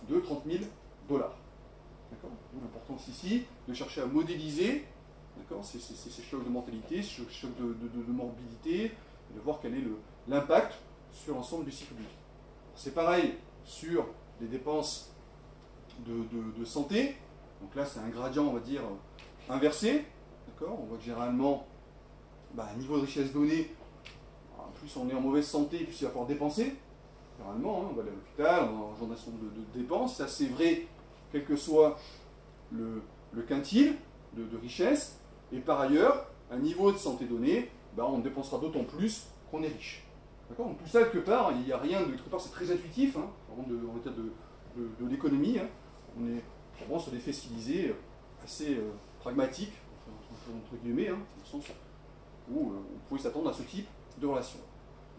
de 30 000 dollars. D'où l'importance ici de chercher à modéliser ces chocs de mortalité, ces chocs de morbidité, et de voir quel est l'impact sur l'ensemble du cycle de vie. C'est pareil sur les dépenses de santé. Donc là, c'est un gradient, on va dire, inversé. On voit que généralement, à niveau de richesse donnée, plus on est en mauvaise santé, plus il va falloir dépenser. Généralement, on va aller à l'hôpital, on a un genre de dépenses. Ça, c'est vrai, quel que soit le quintile de richesse. Et par ailleurs, à niveau de santé donné, on dépensera d'autant plus qu'on est riche. Donc tout ça, quelque part, il n'y a rien de... Quelque part, c'est très intuitif, vraiment on va dire de l'économie. On est vraiment sur des faits stylisés assez pragmatiques, entre guillemets, dans le sens où on pouvait s'attendre à ce type de relation.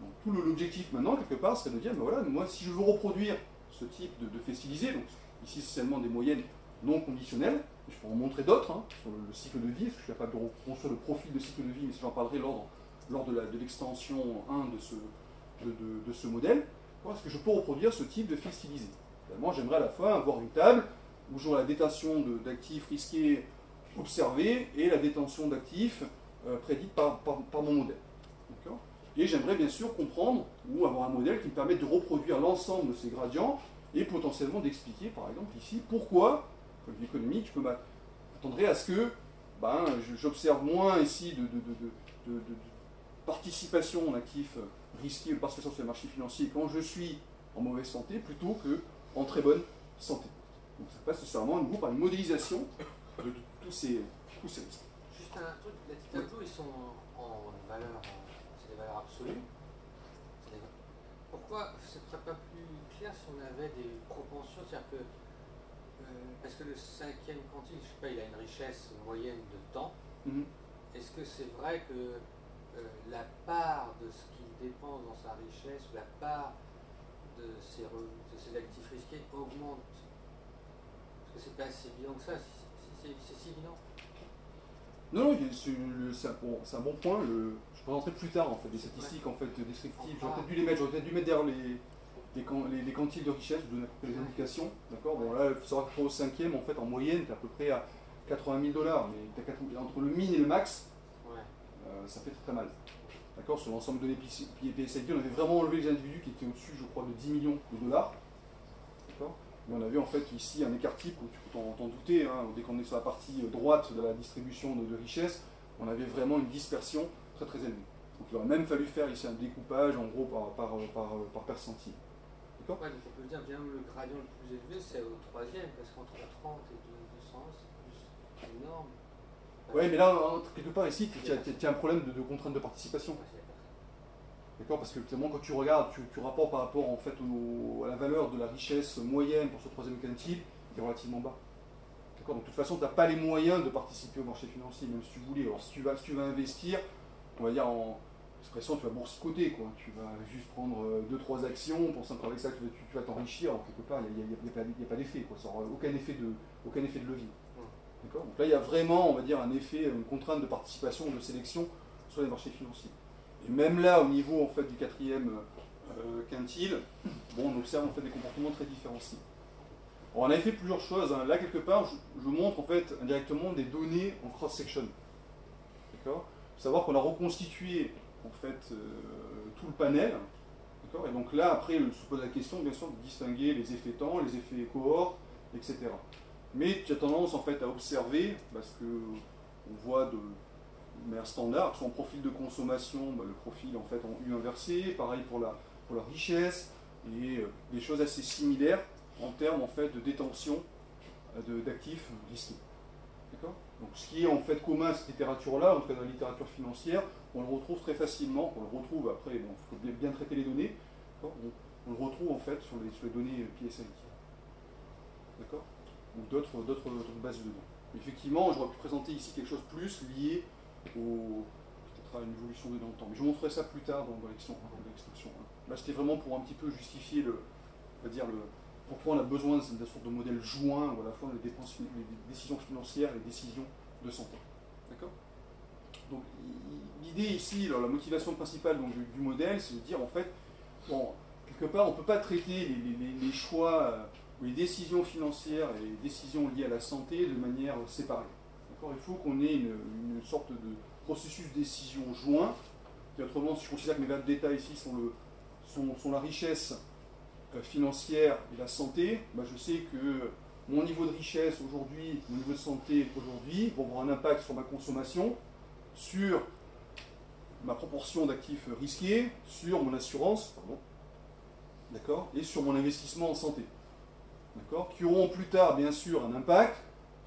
Donc tout l'objectif maintenant, quelque part, serait de dire, voilà, moi, si je veux reproduire ce type de faits stylisés, donc ici c'est seulement des moyennes non conditionnelles, je peux en montrer d'autres sur le cycle de vie, parce que je suis capable de reconstruire le profil de cycle de vie, mais j'en parlerai lors de l'extension 1 de ce modèle. Est-ce que je peux reproduire ce type de faits stylisés? Moi, j'aimerais à la fois avoir une table où j'aurai la détention d'actifs risqués observés et la détention d'actifs prédite par mon modèle. Et j'aimerais bien sûr comprendre ou avoir un modèle qui me permette de reproduire l'ensemble de ces gradients et potentiellement d'expliquer, par exemple ici, pourquoi, point de vue économique, je m'attendrais à ce que j'observe moins ici de participation en actifs risqués ou de participation sur les marchés financiers quand je suis en mauvaise santé plutôt qu'en très bonne santé. Donc ça passe nécessairement par une modélisation de tous ces risques. Juste un truc, les petits tableaux, ils sont en valeur, c'est des valeurs absolues. Pourquoi ce ne serait pas plus clair si on avait des propensions, c'est-à-dire que parce que le cinquième quantile, je ne sais pas, il a une richesse moyenne de temps, Mhm. est-ce que c'est vrai que la part de ce qu'il dépense dans sa richesse, ou la part de ses actifs risqués augmente? Parce que c'est pas si évident que ça, c'est si évident. Non, c'est un bon point. Je présenterai plus tard en fait des statistiques en fait descriptives. J'aurais peut-être dû mettre derrière les quantiles de richesse, vous donner à peu près les indications. D'accord. Bon là, il faut savoir que au cinquième, en fait, en moyenne, tu es à peu près à 80 000 $. Mais entre le min et le max, ça fait très mal. D'accord. Sur l'ensemble de PSID, on avait vraiment enlevé les individus qui étaient au-dessus, je crois, de 10 millions de dollars. D'accord. Mais on a vu en fait ici un écart type, où tu peux t'en douter, hein, dès qu'on est sur la partie droite de la distribution de richesse, on avait vraiment une dispersion très très élevée. Donc il aurait même fallu faire ici un découpage en gros par percentile. D'accord. Ouais, donc on peut dire bien le gradient le plus élevé c'est au troisième, parce qu'entre 30 et 200 c'est plus énorme. Ouais, mais là, quelque part ici, tu as un problème de contrainte de participation. D'accord, parce que finalement, quand tu regardes, tu rapportes par rapport en fait, à la valeur de la richesse moyenne pour ce troisième quintile, qui est relativement bas. D'accord, donc de toute façon, tu n'as pas les moyens de participer au marché financier, même si tu voulais. Alors, si tu vas investir, on va dire en expression, tu vas boursicoter, quoi. Tu vas juste prendre 2-3 actions, pensant qu'avec ça, tu vas t'enrichir. Alors, quelque part, il n'y a pas d'effet, quoi. Ça n'aura aucun effet de levier. D'accord, donc là, il y a vraiment, on va dire, un effet, une contrainte de participation, de sélection sur les marchés financiers. Et même là, au niveau en fait, du quatrième quintile, bon, on observe en fait, des comportements très différenciés. Alors, on avait fait plusieurs choses. Hein. Là, quelque part, je montre en fait indirectement des données en cross-section. D'accord. Il faut savoir qu'on a reconstitué en fait tout le panel. D'accord. Et donc là, après, on se pose la question, bien sûr, de distinguer les effets temps, les effets cohortes, etc. Mais tu as tendance en fait à observer, parce que on voit de manière standard, son profil de consommation, le profil en fait en U inversé, pareil pour la richesse, et des choses assez similaires en termes en fait de détention d'actifs risqués. D'accord. Donc ce qui est en fait commun à cette littérature-là, en tout cas dans la littérature financière, on le retrouve très facilement, on le retrouve après, bon, il faut bien traiter les données, on le retrouve en fait sur les données PSID. D'accord. Ou d'autres bases de données. Effectivement, j'aurais pu présenter ici quelque chose de plus lié peut-être à une évolution dans le temps. Mais je montrerai ça plus tard dans l'extension. Là, c'était vraiment pour un petit peu justifier pourquoi on a besoin d'une sorte de modèle joint, où à la fois les décisions financières et les décisions de santé. D'accord. Donc, l'idée ici, alors, la motivation principale donc, du modèle, c'est de dire en fait, bon, quelque part, on ne peut pas traiter les choix ou les décisions financières et les décisions liées à la santé de manière séparée. Il faut qu'on ait une sorte de processus de décision joint. Et autrement, si je considère que mes valeurs d'état ici sont la richesse financière et la santé, je sais que mon niveau de richesse aujourd'hui, mon niveau de santé aujourd'hui vont avoir un impact sur ma consommation, sur ma proportion d'actifs risqués, sur mon assurance, d'accord, et sur mon investissement en santé, d'accord, qui auront plus tard, bien sûr, un impact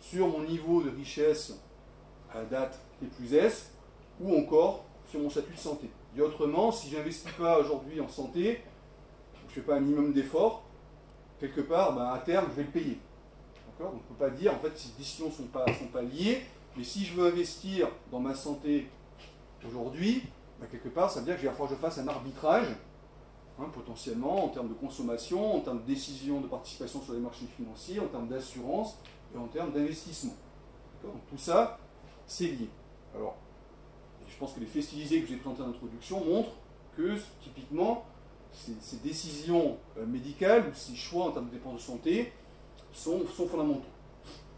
sur mon niveau de richesse à la date T+S, ou encore sur mon statut de santé. Et autrement, si je n'investis pas aujourd'hui en santé, je ne fais pas un minimum d'efforts, quelque part, à terme, je vais le payer. Donc on ne peut pas dire en fait, que ces décisions ne sont pas liées, mais si je veux investir dans ma santé aujourd'hui, quelque part, ça veut dire que je vais falloir que je fasse un arbitrage, potentiellement, en termes de consommation, en termes de décision de participation sur les marchés financiers, en termes d'assurance et en termes d'investissement. Donc tout ça, c'est lié. Alors, je pense que les faits stylisés que j'ai présentés en introduction montrent que, typiquement, ces décisions médicales ou ces choix en termes de dépenses de santé sont fondamentaux.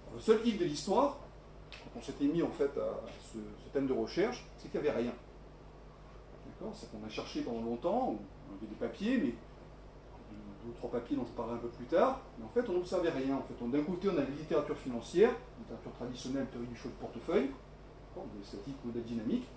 Alors, le seul hic de l'histoire, quand on s'était mis en fait à ce thème de recherche, c'est qu'il n'y avait rien. D'accord. C'est qu'on a cherché pendant longtemps, on avait des papiers, mais 2 ou 3 papiers dont je parlerai un peu plus tard, mais en fait on n'observait rien. En fait, d'un côté on a la littérature financière, littérature traditionnelle, théorie du choix de portefeuille, des statiques, modèles dynamiques,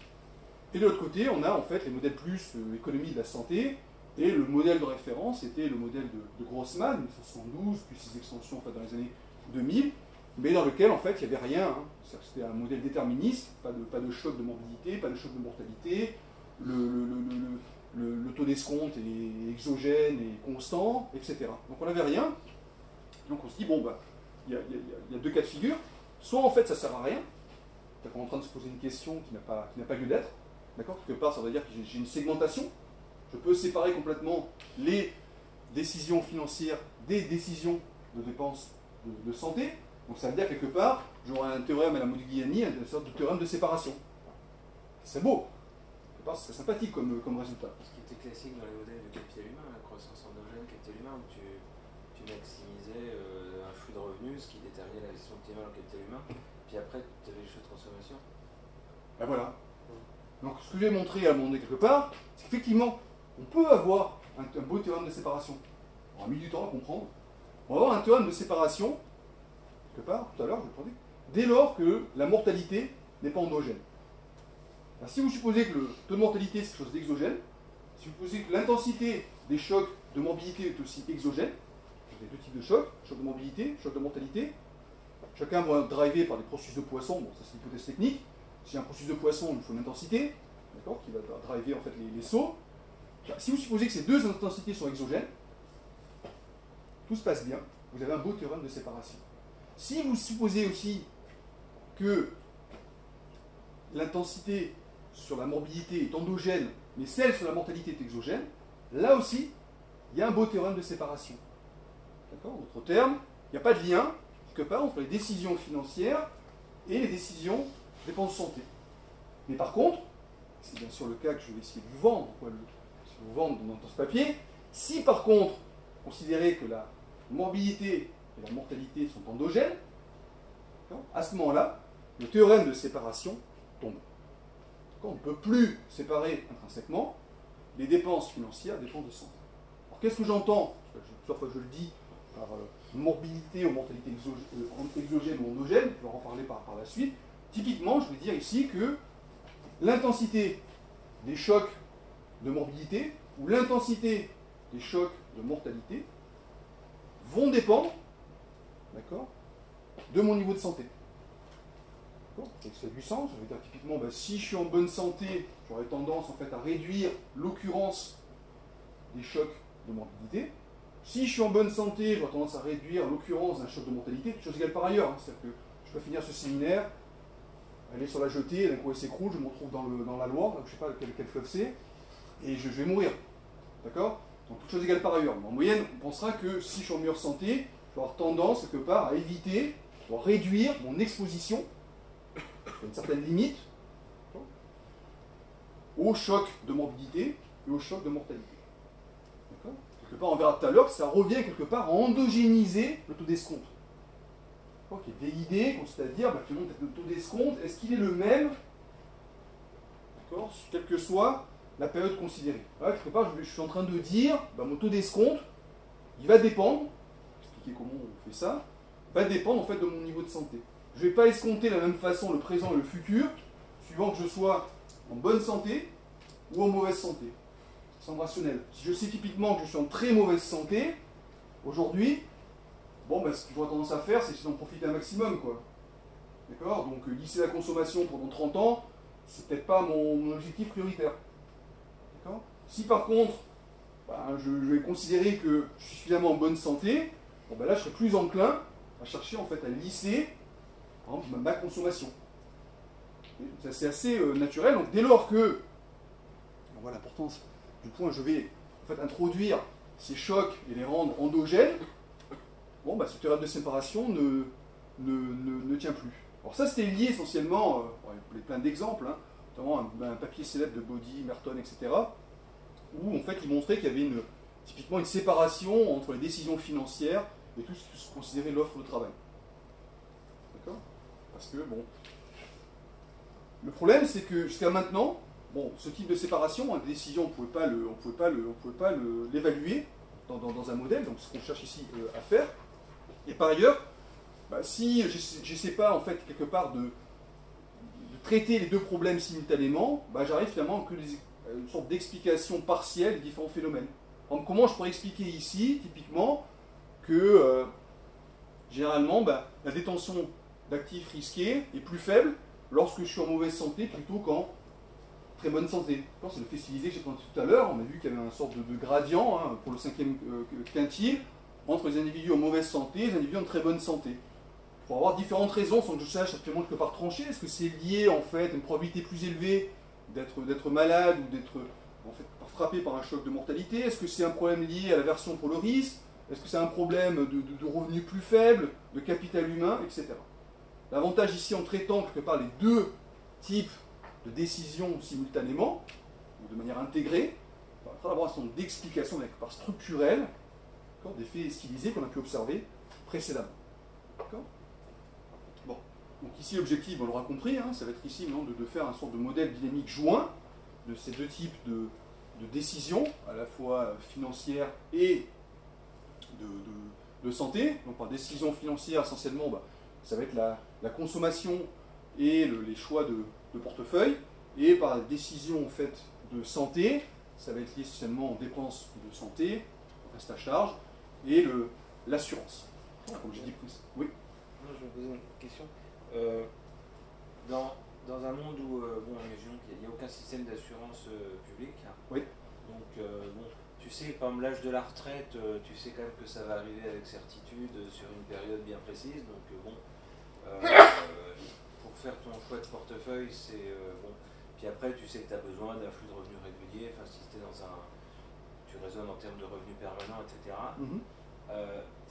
et de l'autre côté on a en fait les modèles plus économie de la santé, et le modèle de référence était le modèle de Grossman, 1972, puis ses extensions en fait, dans les années 2000, mais dans lequel en fait il n'y avait rien. C'était un modèle déterministe, pas de choc de morbidité, pas de choc de mortalité, le taux d'escompte est exogène et constant, etc. Donc on n'avait rien. Donc on se dit, il y a 2 cas de figure. Soit en fait ça ne sert à rien, On est en train de se poser une question qui n'a pas lieu d'être. D'accord? Quelque part, ça veut dire que j'ai une segmentation. Je peux séparer complètement les décisions financières des décisions de dépenses de santé. Donc ça veut dire quelque part, j'aurai un théorème à la Modigliani, une sorte de théorème de séparation. C'est beau. Quelque part, c'est sympathique comme résultat. Ce qui était classique dans les modèles de capital humain, la croissance endogène, capital humain, où tu maximisais un flux de revenus, ce qui déterminait la gestion optimale en capital humain, puis après tu avais les choix de consommation. Ben voilà. Donc ce que je vais montrer à un moment donné quelque part, c'est qu'effectivement, on peut avoir un beau théorème de séparation. On a mis du temps à comprendre. On va avoir un théorème de séparation, quelque part, tout à l'heure, je vais le dire, dès lors que la mortalité n'est pas endogène. Alors, si vous supposez que le taux de mortalité c'est quelque chose d'exogène, si vous supposez que l'intensité des chocs de morbidité est aussi exogène, il y a deux types de chocs, choc de morbidité, choc de mortalité, chacun va être drivé par des processus de Poisson, bon ça c'est l'hypothèse technique. Si y a un processus de Poisson, il faut une intensité, d'accord, qui va driver en fait les sauts. Si vous supposez que ces deux intensités sont exogènes, tout se passe bien, vous avez un beau théorème de séparation. Si vous supposez aussi que l'intensité sur la morbidité est endogène, mais celle sur la mortalité est exogène, là aussi, il y a un beau théorème de séparation. D'accord? En d'autres termes, il n'y a pas de lien, quelque part, entre les décisions financières et les décisions de dépenses de santé. Mais par contre, c'est bien sûr le cas que je vais essayer de vous vendre, dans ce papier, si par contre, considérez que la morbidité et la mortalité sont endogènes, à ce moment-là, le théorème de séparation tombe. On ne peut plus séparer intrinsèquement les dépenses financières des dépenses de santé. Alors qu'est-ce que j'entends? Plusieurs fois je le dis, par morbidité ou mortalité exogène ou endogène, je vais en reparler par la suite. Typiquement, je vais dire ici que l'intensité des chocs de morbidité ou l'intensité des chocs de mortalité vont dépendre, d'accord, de mon niveau de santé. Donc ça fait du sens. Je veux dire typiquement, si je suis en bonne santé, j'aurais tendance en fait à réduire l'occurrence des chocs de morbidité. Si je suis en bonne santé, j'aurais tendance à réduire l'occurrence d'un choc de mortalité, toute chose égale par ailleurs. Hein. C'est-à-dire que je peux finir ce séminaire, aller sur la jetée, d'un coup elle s'écroule, je me retrouve dans la Loire, donc je ne sais pas quel fleuve c'est, et je vais mourir. D'accord? Donc toute chose égale par ailleurs. Mais en moyenne, on pensera que si je suis en meilleure santé, je vais avoir tendance quelque part à éviter, à réduire mon exposition, à une certaine limite, au choc de morbidité et au choc de mortalité. D'accord? Quelque part, on verra tout à l'heure que ça revient quelque part à endogéniser le taux d'escompte. Il y a des idées, consiste à dire, finalement, le taux d'escompte, est-ce qu'il est le même, quelle que soit la période considérée. Voilà, quelque part, je suis en train de dire, mon taux d'escompte, il va dépendre, expliquer comment on fait ça, va dépendre en fait de mon niveau de santé. Je ne vais pas escompter de la même façon le présent et le futur, suivant que je sois en bonne santé ou en mauvaise santé. Ça semble rationnel. Si je sais typiquement que je suis en très mauvaise santé, aujourd'hui, ce que j'aurais tendance à faire, c'est d'en profiter un maximum, quoi. D'accord? Donc, lisser la consommation pendant 30 ans, c'est peut-être pas mon objectif prioritaire. D'accord? Si par contre, je vais considérer que je suis suffisamment en bonne santé, là, je serai plus enclin à chercher, en fait, à lisser, par exemple, ma consommation. C'est assez naturel. Donc, dès lors que, on voit l'importance du point, je vais, en fait, introduire ces chocs et les rendre endogènes, ce théorème de séparation ne tient plus. Alors ça, c'était lié essentiellement, il y a plein d'exemples, hein, notamment un papier célèbre de Body, Merton, etc., où en fait il montrait qu'il y avait typiquement une séparation entre les décisions financières et tout ce qui se considérait l'offre de travail. D'accord? Parce que, le problème, c'est que jusqu'à maintenant, ce type de séparation, des décisions, on ne pouvait pas l'évaluer dans un modèle, donc ce qu'on cherche ici à faire. Et par ailleurs, si je n'essaie pas, en fait, quelque part de traiter les deux problèmes simultanément, j'arrive finalement que une sorte d'explication partielle des différents phénomènes. Donc, comment je pourrais expliquer ici, typiquement, que généralement, la détention d'actifs risqués est plus faible lorsque je suis en mauvaise santé plutôt qu'en très bonne santé. C'est le fait stylisé que j'ai présenté tout à l'heure. On a vu qu'il y avait une sorte de gradient pour le 5e quintile entre les individus en mauvaise santé et les individus en très bonne santé. pour avoir différentes raisons sans que je sache absolument quelque part trancher. Est-ce que c'est lié en fait à une probabilité plus élevée d'être malade ou d'être en fait frappé par un choc de mortalité? Est-ce que c'est un problème lié à l'aversion pour le risque? Est-ce que c'est un problème de revenus plus faibles, de capital humain, etc. L'avantage ici en traitant quelque part les deux types de décisions simultanément, ou de manière intégrée, on va avoir un certain nombre d'explications quelque part structurelles, des faits stylisés qu'on a pu observer précédemment. Bon. Donc ici l'objectif, on l'aura compris, hein, ça va être ici de faire un sorte de modèle dynamique joint de ces deux types de décisions, à la fois financières et de santé. Donc par décision financière, essentiellement, ça va être la consommation et les choix de portefeuille. Et par décision en fait, de santé, ça va être lié essentiellement aux dépenses de santé, reste à charge, et l'assurance. Comme j'ai dit, oui. Non, je me posais une question. Dans un monde où, imaginons qu'il n'y a aucun système d'assurance publique, oui. Donc, tu sais, par exemple, l'âge de la retraite, tu sais quand même que ça va arriver avec certitude sur une période bien précise. Donc, pour faire ton choix de portefeuille, c'est bon. Puis après, tu sais que tu as besoin d'un flux de revenus régulier. Enfin, si tu es tu raisonnes en termes de revenus permanents, etc.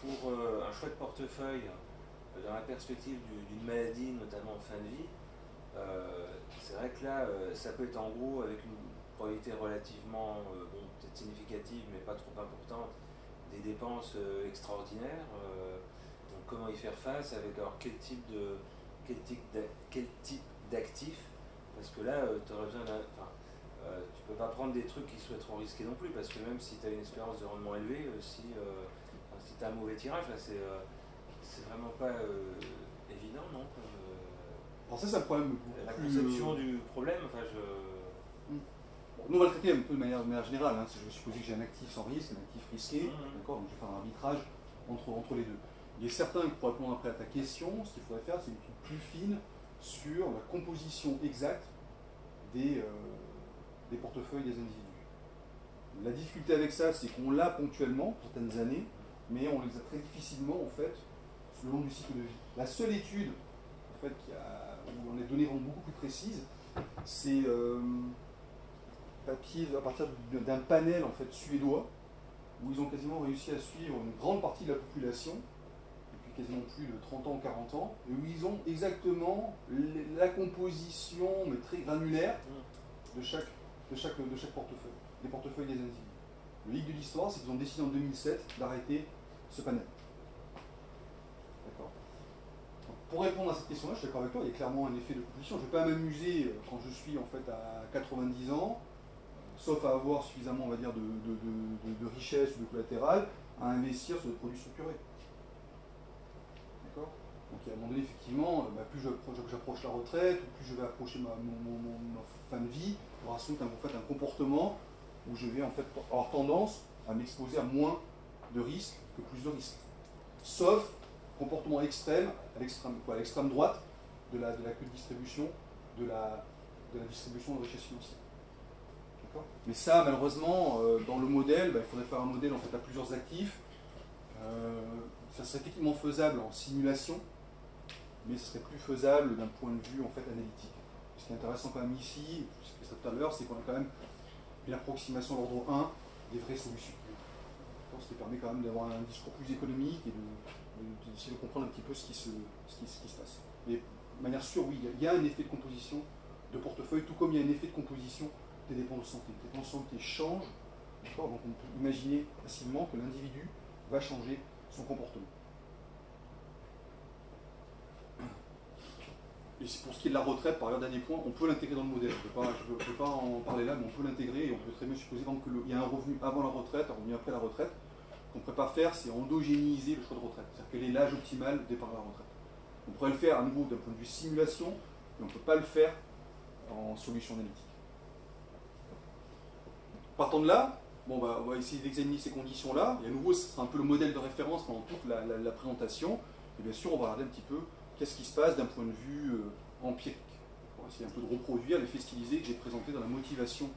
Pour un choix de portefeuille, dans la perspective d'une maladie, notamment en fin de vie, c'est vrai que là, ça peut être en gros avec une probabilité relativement, peut-être significative, mais pas trop importante, des dépenses extraordinaires. Donc comment y faire face avec alors quel type d'actifs? Parce que là, tu aurais besoin tu peux pas prendre des trucs qui soient trop risqués non plus, parce que même si tu as une espérance de rendement élevée, si tu as un mauvais tirage, c'est vraiment pas évident, non? Alors ça, c'est un problème la conception du problème, Nous, on va le traiter un peu de manière générale. Hein. Je vais supposer que j'ai un actif sans risque, un actif risqué, d'accord, donc je vais faire un arbitrage entre les deux. Il est certain que pour répondre après à ta question, ce qu'il faudrait faire, c'est une étude plus fine sur la composition exacte des portefeuilles des individus. La difficulté avec ça, c'est qu'on l'a ponctuellement, pour certaines années, mais on les a très difficilement, en fait, le long du cycle de vie. La seule étude, en fait, où on a des données vraiment beaucoup plus précises, c'est papier à partir d'un panel, en fait, suédois, où ils ont quasiment réussi à suivre une grande partie de la population, depuis quasiment plus de 30 ans ou 40 ans, et où ils ont exactement la composition, mais très granulaire, de chaque portefeuille, des portefeuilles des individus. Le hic de l'histoire, c'est qu'ils ont décidé en 2007 d'arrêter ce panel. D'accord. Pour répondre à cette question-là, je suis d'accord avec toi, il y a clairement un effet de composition. Je ne vais pas m'amuser quand je suis en fait à 90 ans, sauf à avoir suffisamment, on va dire, de richesse ou de collatéral, à investir sur des produits structurés. D'accord. Donc à un moment donné, effectivement, plus j'approche la retraite, plus je vais approcher ma fin de vie, il y aura sans doute un comportement où je vais en fait avoir tendance à m'exposer à moins de risques que plus de risques. Sauf comportement extrême, à l'extrême droite de la queue de distribution, de la distribution de richesse financière. Mais ça, malheureusement, dans le modèle, il faudrait faire un modèle en fait, à plusieurs actifs. Ça serait techniquement faisable en simulation, mais ce serait plus faisable d'un point de vue en fait, analytique. Ce qui est intéressant quand même ici, je sais ça tout à l'heure, c'est qu'on a quand même une approximation de l'ordre 1 des vraies solutions. Ce qui permet quand même d'avoir un discours plus économique et d'essayer de comprendre un petit peu ce qui se passe. Mais de manière sûre, oui, il y a un effet de composition de portefeuille, tout comme il y a un effet de composition des dépenses de santé. Les dépenses de santé changent, donc on peut imaginer facilement que l'individu va changer son comportement. Et pour ce qui est de la retraite, par ailleurs, dernier point, on peut l'intégrer dans le modèle. Je ne peux pas en parler là, mais on peut l'intégrer et on peut très bien supposer qu'il y a un revenu avant la retraite, un revenu après la retraite. Ce qu'on ne pourrait pas faire, c'est endogénéiser le choix de retraite. C'est-à-dire quel est l'âge optimal du départ à la retraite. On pourrait le faire à nouveau d'un point de vue simulation, mais on ne peut pas le faire en solution analytique. Partant de là, on va essayer d'examiner ces conditions-là, et à nouveau, ce sera un peu le modèle de référence pendant toute la présentation, et bien sûr, on va regarder un petit peu qu'est-ce qui se passe d'un point de vue empirique. On va essayer un peu de reproduire l'effet stylisé que j'ai présenté dans la motivation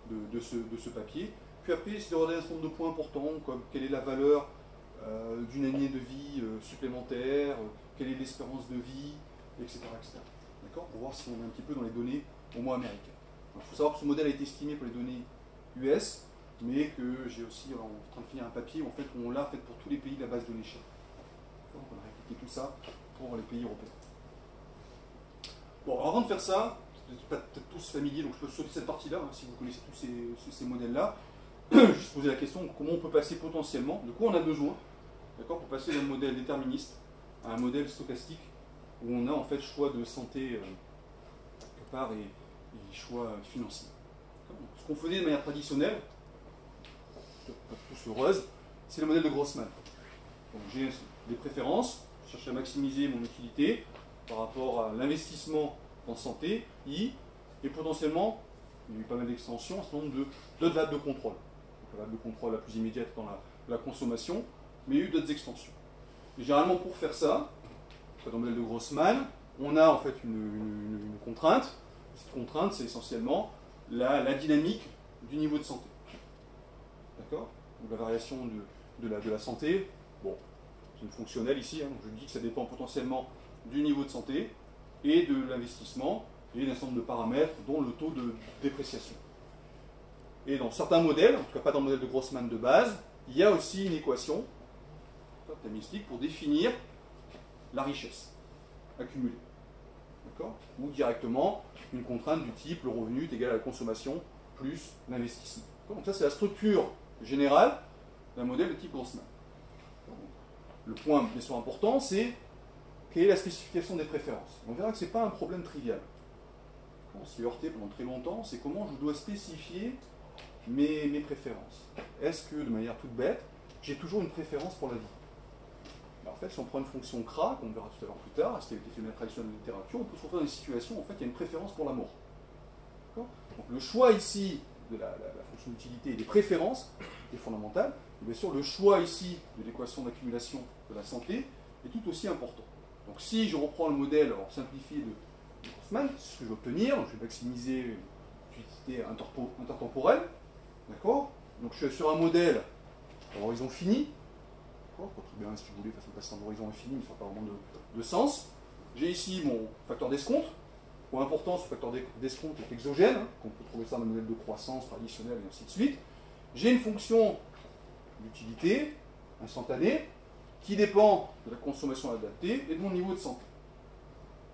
de ce papier. Puis après, essayer de regarder un certain nombre de points importants, comme quelle est la valeur d'une année de vie supplémentaire, quelle est l'espérance de vie, etc. D'accord? Pour voir si on est un petit peu dans les données au moins américaines. Il faut savoir que ce modèle a été estimé pour les données US, mais que j'ai aussi en train de finir un papier où on l'a fait pour tous les pays de la base de l'échelle. Donc on a répliqué tout ça pour les pays européens. Bon, alors avant de faire ça, vous n'êtes pas peut-être tous familiers, donc je peux sauter cette partie-là, hein, si vous connaissez tous ces modèles-là. Juste poser la question, comment on peut passer potentiellement, de quoi on a besoin, d'accord, pour passer d'un modèle déterministe à un modèle stochastique, où on a en fait choix de santé quelque part et choix financiers. Ce qu'on faisait de manière traditionnelle, pas tous heureuse, c'est le modèle de Grossman. Donc j'ai des préférences, je cherche à maximiser mon utilité par rapport à l'investissement en santé, I, et potentiellement, il y a eu pas mal d'extensions, un certain nombre d'autres variables de contrôle. Donc, la variable de contrôle la plus immédiate dans la consommation, mais il y a eu d'autres extensions. Et généralement, pour faire ça, dans le modèle de Grossman, on a en fait une contrainte. Cette contrainte, c'est essentiellement la dynamique du niveau de santé. D'accord? Donc la variation de la santé, bon, c'est une fonctionnelle ici, hein, donc je dis que ça dépend potentiellement du niveau de santé et de l'investissement et d'un certain nombre de paramètres, dont le taux de dépréciation. Et dans certains modèles, en tout cas pas dans le modèle de Grossman de base, il y a aussi une équation statistiques pour définir la richesse accumulée. D'accord? Ou directement une contrainte du type le revenu est égal à la consommation plus l'investissement. Donc ça c'est la structure générale d'un modèle de type Grossman. Le point bien sûr important, c'est quelle est la spécification des préférences. On verra que ce n'est pas un problème trivial. On s'y est heurté pendant très longtemps, c'est comment je dois spécifier mes préférences. Est-ce que, de manière toute bête, j'ai toujours une préférence pour la vie? En fait, si on prend une fonction CRA, qu'on verra tout à l'heure plus tard, ce qui a été fait dans la tradition de la littérature, on peut se retrouver dans des situations où en fait, il y a une préférence pour la mort. Donc, le choix ici de la fonction d'utilité et des préférences est fondamental. Et bien sûr, le choix ici de l'équation d'accumulation de la santé est tout aussi important. Donc si je reprends le modèle simplifié de Grossman, c'est ce que je vais obtenir. Donc, je vais maximiser l'utilité intertemporelle. D'accord? Donc je suis sur un modèle à horizon fini. Pas très bien si vous voulez, façon de passer en horizon infini, mais ça n'a pas vraiment de sens. J'ai ici mon facteur d'escompte. Point important, ce facteur d'escompte est exogène, hein, qu'on peut trouver ça dans le modèle de croissance traditionnel et ainsi de suite. J'ai une fonction d'utilité instantanée qui dépend de la consommation adaptée et de mon niveau de santé.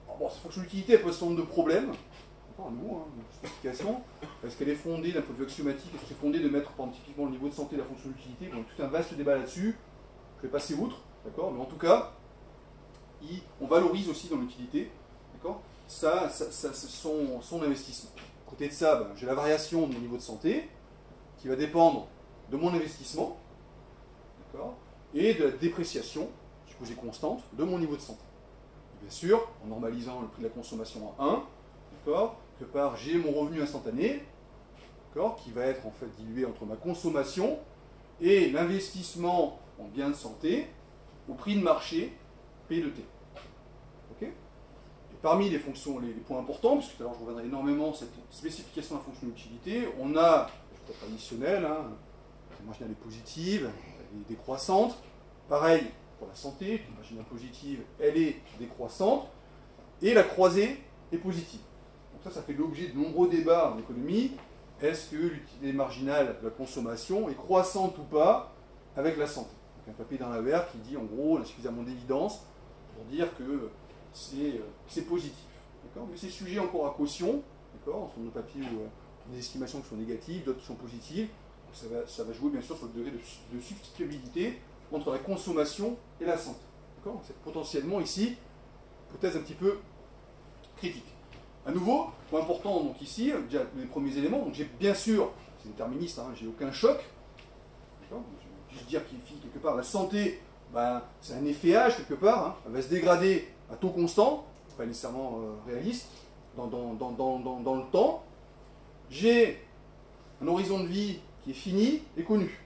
Alors, bon, cette fonction d'utilité pose un certain nombre de problèmes. Encore un nouveau, hein, une spécification. Est-ce qu'elle est fondée d'un point de vue axiomatique? Est-ce que c'est fondé de mettre par exemple, typiquement le niveau de santé de la fonction d'utilité? Bon, tout un vaste débat là-dessus. Je vais passer outre, d'accord? Mais en tout cas, on valorise aussi dans l'utilité, d'accord? Ça son investissement. À côté de ça, ben, j'ai la variation de mon niveau de santé qui va dépendre de mon investissement, d'accord? Et de la dépréciation, supposée constante, de mon niveau de santé. Et bien sûr, en normalisant le prix de la consommation à 1, d'accord? Quelque part, j'ai mon revenu instantané, d'accord? Qui va être en fait dilué entre ma consommation et l'investissement en biens de santé au prix de marché P de T. Okay? Et parmi les fonctions, les points importants, puisque tout à l'heure je reviendrai énormément cette spécification de la fonction d'utilité, on a, c'est traditionnel, hein, la marginale est positive, elle est décroissante. Pareil pour la santé, la marginale positive, elle est décroissante, et la croisée est positive. Donc ça fait l'objet de nombreux débats en économie. Est-ce que l'utilité marginale de la consommation est croissante ou pas avec la santé? Donc un papier dans la VR qui dit en gros, on a suffisamment d'évidence pour dire que c'est positif. Mais c'est sujet encore à caution, entre nos papiers où des estimations qui sont négatives, d'autres qui sont positives. Donc ça va jouer bien sûr sur le degré de substituabilité entre la consommation et la santé. C'est potentiellement ici hypothèse un petit peu critique. À nouveau, point important donc ici, déjà les premiers éléments, donc j'ai bien sûr, c'est déterministe, hein, j'ai aucun choc. Je vais juste dire qu'il quelque part la santé, ben, c'est un effet âge quelque part, hein, elle va se dégrader à taux constant, pas nécessairement réaliste, dans le temps. J'ai un horizon de vie qui est fini et connu.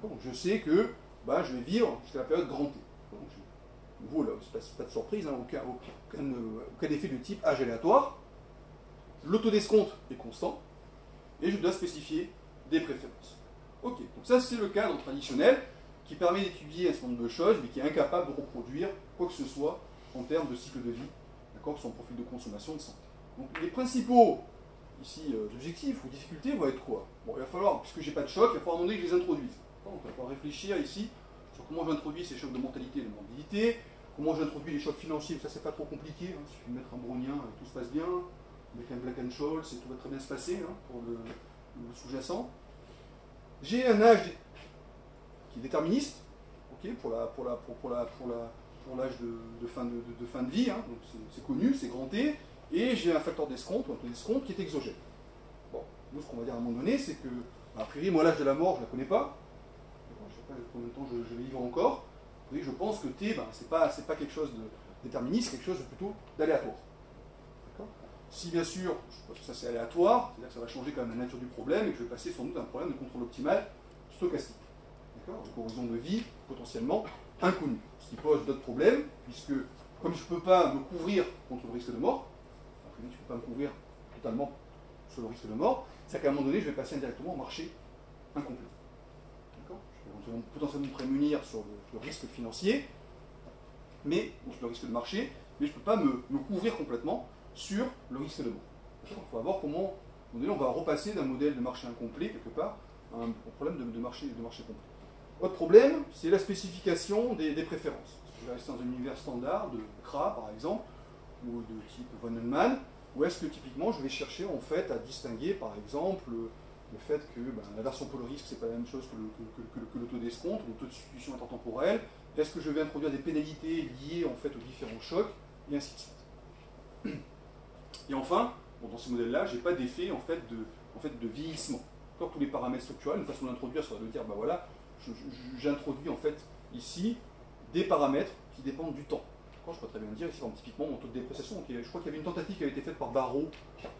Donc je sais que ben, je vais vivre jusqu'à la période grand T. Donc, nouveau, là, c'est pas de surprise, hein, aucun effet de type âge aléatoire. Le taux d'escompte est constant, et je dois spécifier des préférences. Ok, donc ça c'est le cadre traditionnel qui permet d'étudier un certain nombre de choses, mais qui est incapable de reproduire quoi que ce soit en termes de cycle de vie, d'accord, son profil de consommation de santé. Donc les principaux ici objectifs ou difficultés vont être quoi? Bon, il va falloir, puisque j'ai pas de choc, il va falloir à un moment donné que je les introduise. Donc il va falloir réfléchir ici sur comment j'introduis ces chocs de mortalité et de morbidité, comment j'introduis les chocs financiers, ça c'est pas trop compliqué, hein, il suffit de mettre un brownien et tout se passe bien, avec un Black & Scholes et tout va très bien se passer hein, pour le sous-jacent. J'ai un âge qui est déterministe, okay, pour l'âge de fin de vie, hein, donc c'est connu, c'est grand T, et j'ai un facteur d'escompte, un taux d'escompte qui est exogène. Bon, nous ce qu'on va dire à un moment donné, c'est que, a priori, moi l'âge de la mort, je ne la connais pas, je ne sais pas combien de temps je vais vivre encore, et je pense que T, ben, c'est pas quelque chose de déterministe, c'est quelque chose de plutôt d'aléatoire. Si bien sûr, je pense que ça c'est aléatoire, c'est-à-dire que ça va changer quand même la nature du problème et que je vais passer sans doute à un problème de contrôle optimal stochastique. D'accord? Donc horizon de vie potentiellement inconnu. Ce qui pose d'autres problèmes, puisque comme je ne peux pas me couvrir contre le risque de mort, je ne peux pas me couvrir totalement sur le risque de mort, c'est qu'à un moment donné, je vais passer indirectement au marché incomplet. D'accord? Je vais potentiellement me prémunir sur le risque financier, mais, ou sur le risque de marché, mais je ne peux pas me couvrir complètement sur le risque de mort. Il faut voir comment on va repasser d'un modèle de marché incomplet, quelque part, à un problème de marché complet. Autre problème, c'est la spécification des préférences. Je vais rester dans un univers standard de CRA, par exemple, ou de type von Neumann, où est-ce que typiquement je vais chercher en fait à distinguer, par exemple, le fait que la version pour le risque, c'est pas la même chose que le taux d'escompte, le taux de substitution intertemporelle. Est-ce que je vais introduire des pénalités liées en fait aux différents chocs, et ainsi de suite. Et enfin, bon, dans ces modèles-là, je n'ai pas d'effet en fait de vieillissement. Encore tous les paramètres structurels, une façon d'introduire serait de dire, ben voilà, j'introduis en fait ici des paramètres qui dépendent du temps. Je peux très bien dire ici, typiquement mon taux de dépréciation. Je crois qu'il y avait une tentative qui avait été faite par Barrault,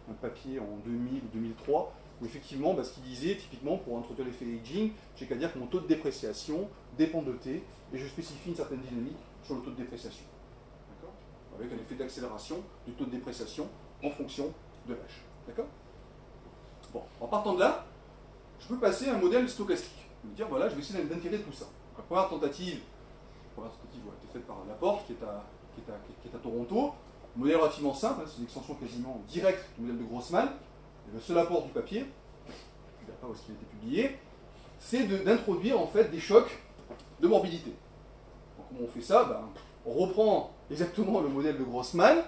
un papier en 2000 ou 2003, où effectivement, ce qu'il disait, typiquement, pour introduire l'effet aging, j'ai qu'à dire que mon taux de dépréciation dépend de T, et je spécifie une certaine dynamique sur le taux de dépréciation. Avec un effet d'accélération du taux de dépréciation en fonction de l'âge. D'accord? Bon, en partant de là, je peux passer à un modèle stochastique. Je vais dire, voilà, je vais essayer d'intégrer tout ça. La première tentative a été faite par Laporte, qui est à Toronto. Un modèle relativement simple, hein, c'est une extension quasiment directe du modèle de Grossman. Et le seul apport du papier, je ne sais pas où est-ce qu'il a été publié, c'est d'introduire en fait des chocs de morbidité. Donc, comment on fait ça? On reprend exactement le modèle de Grossman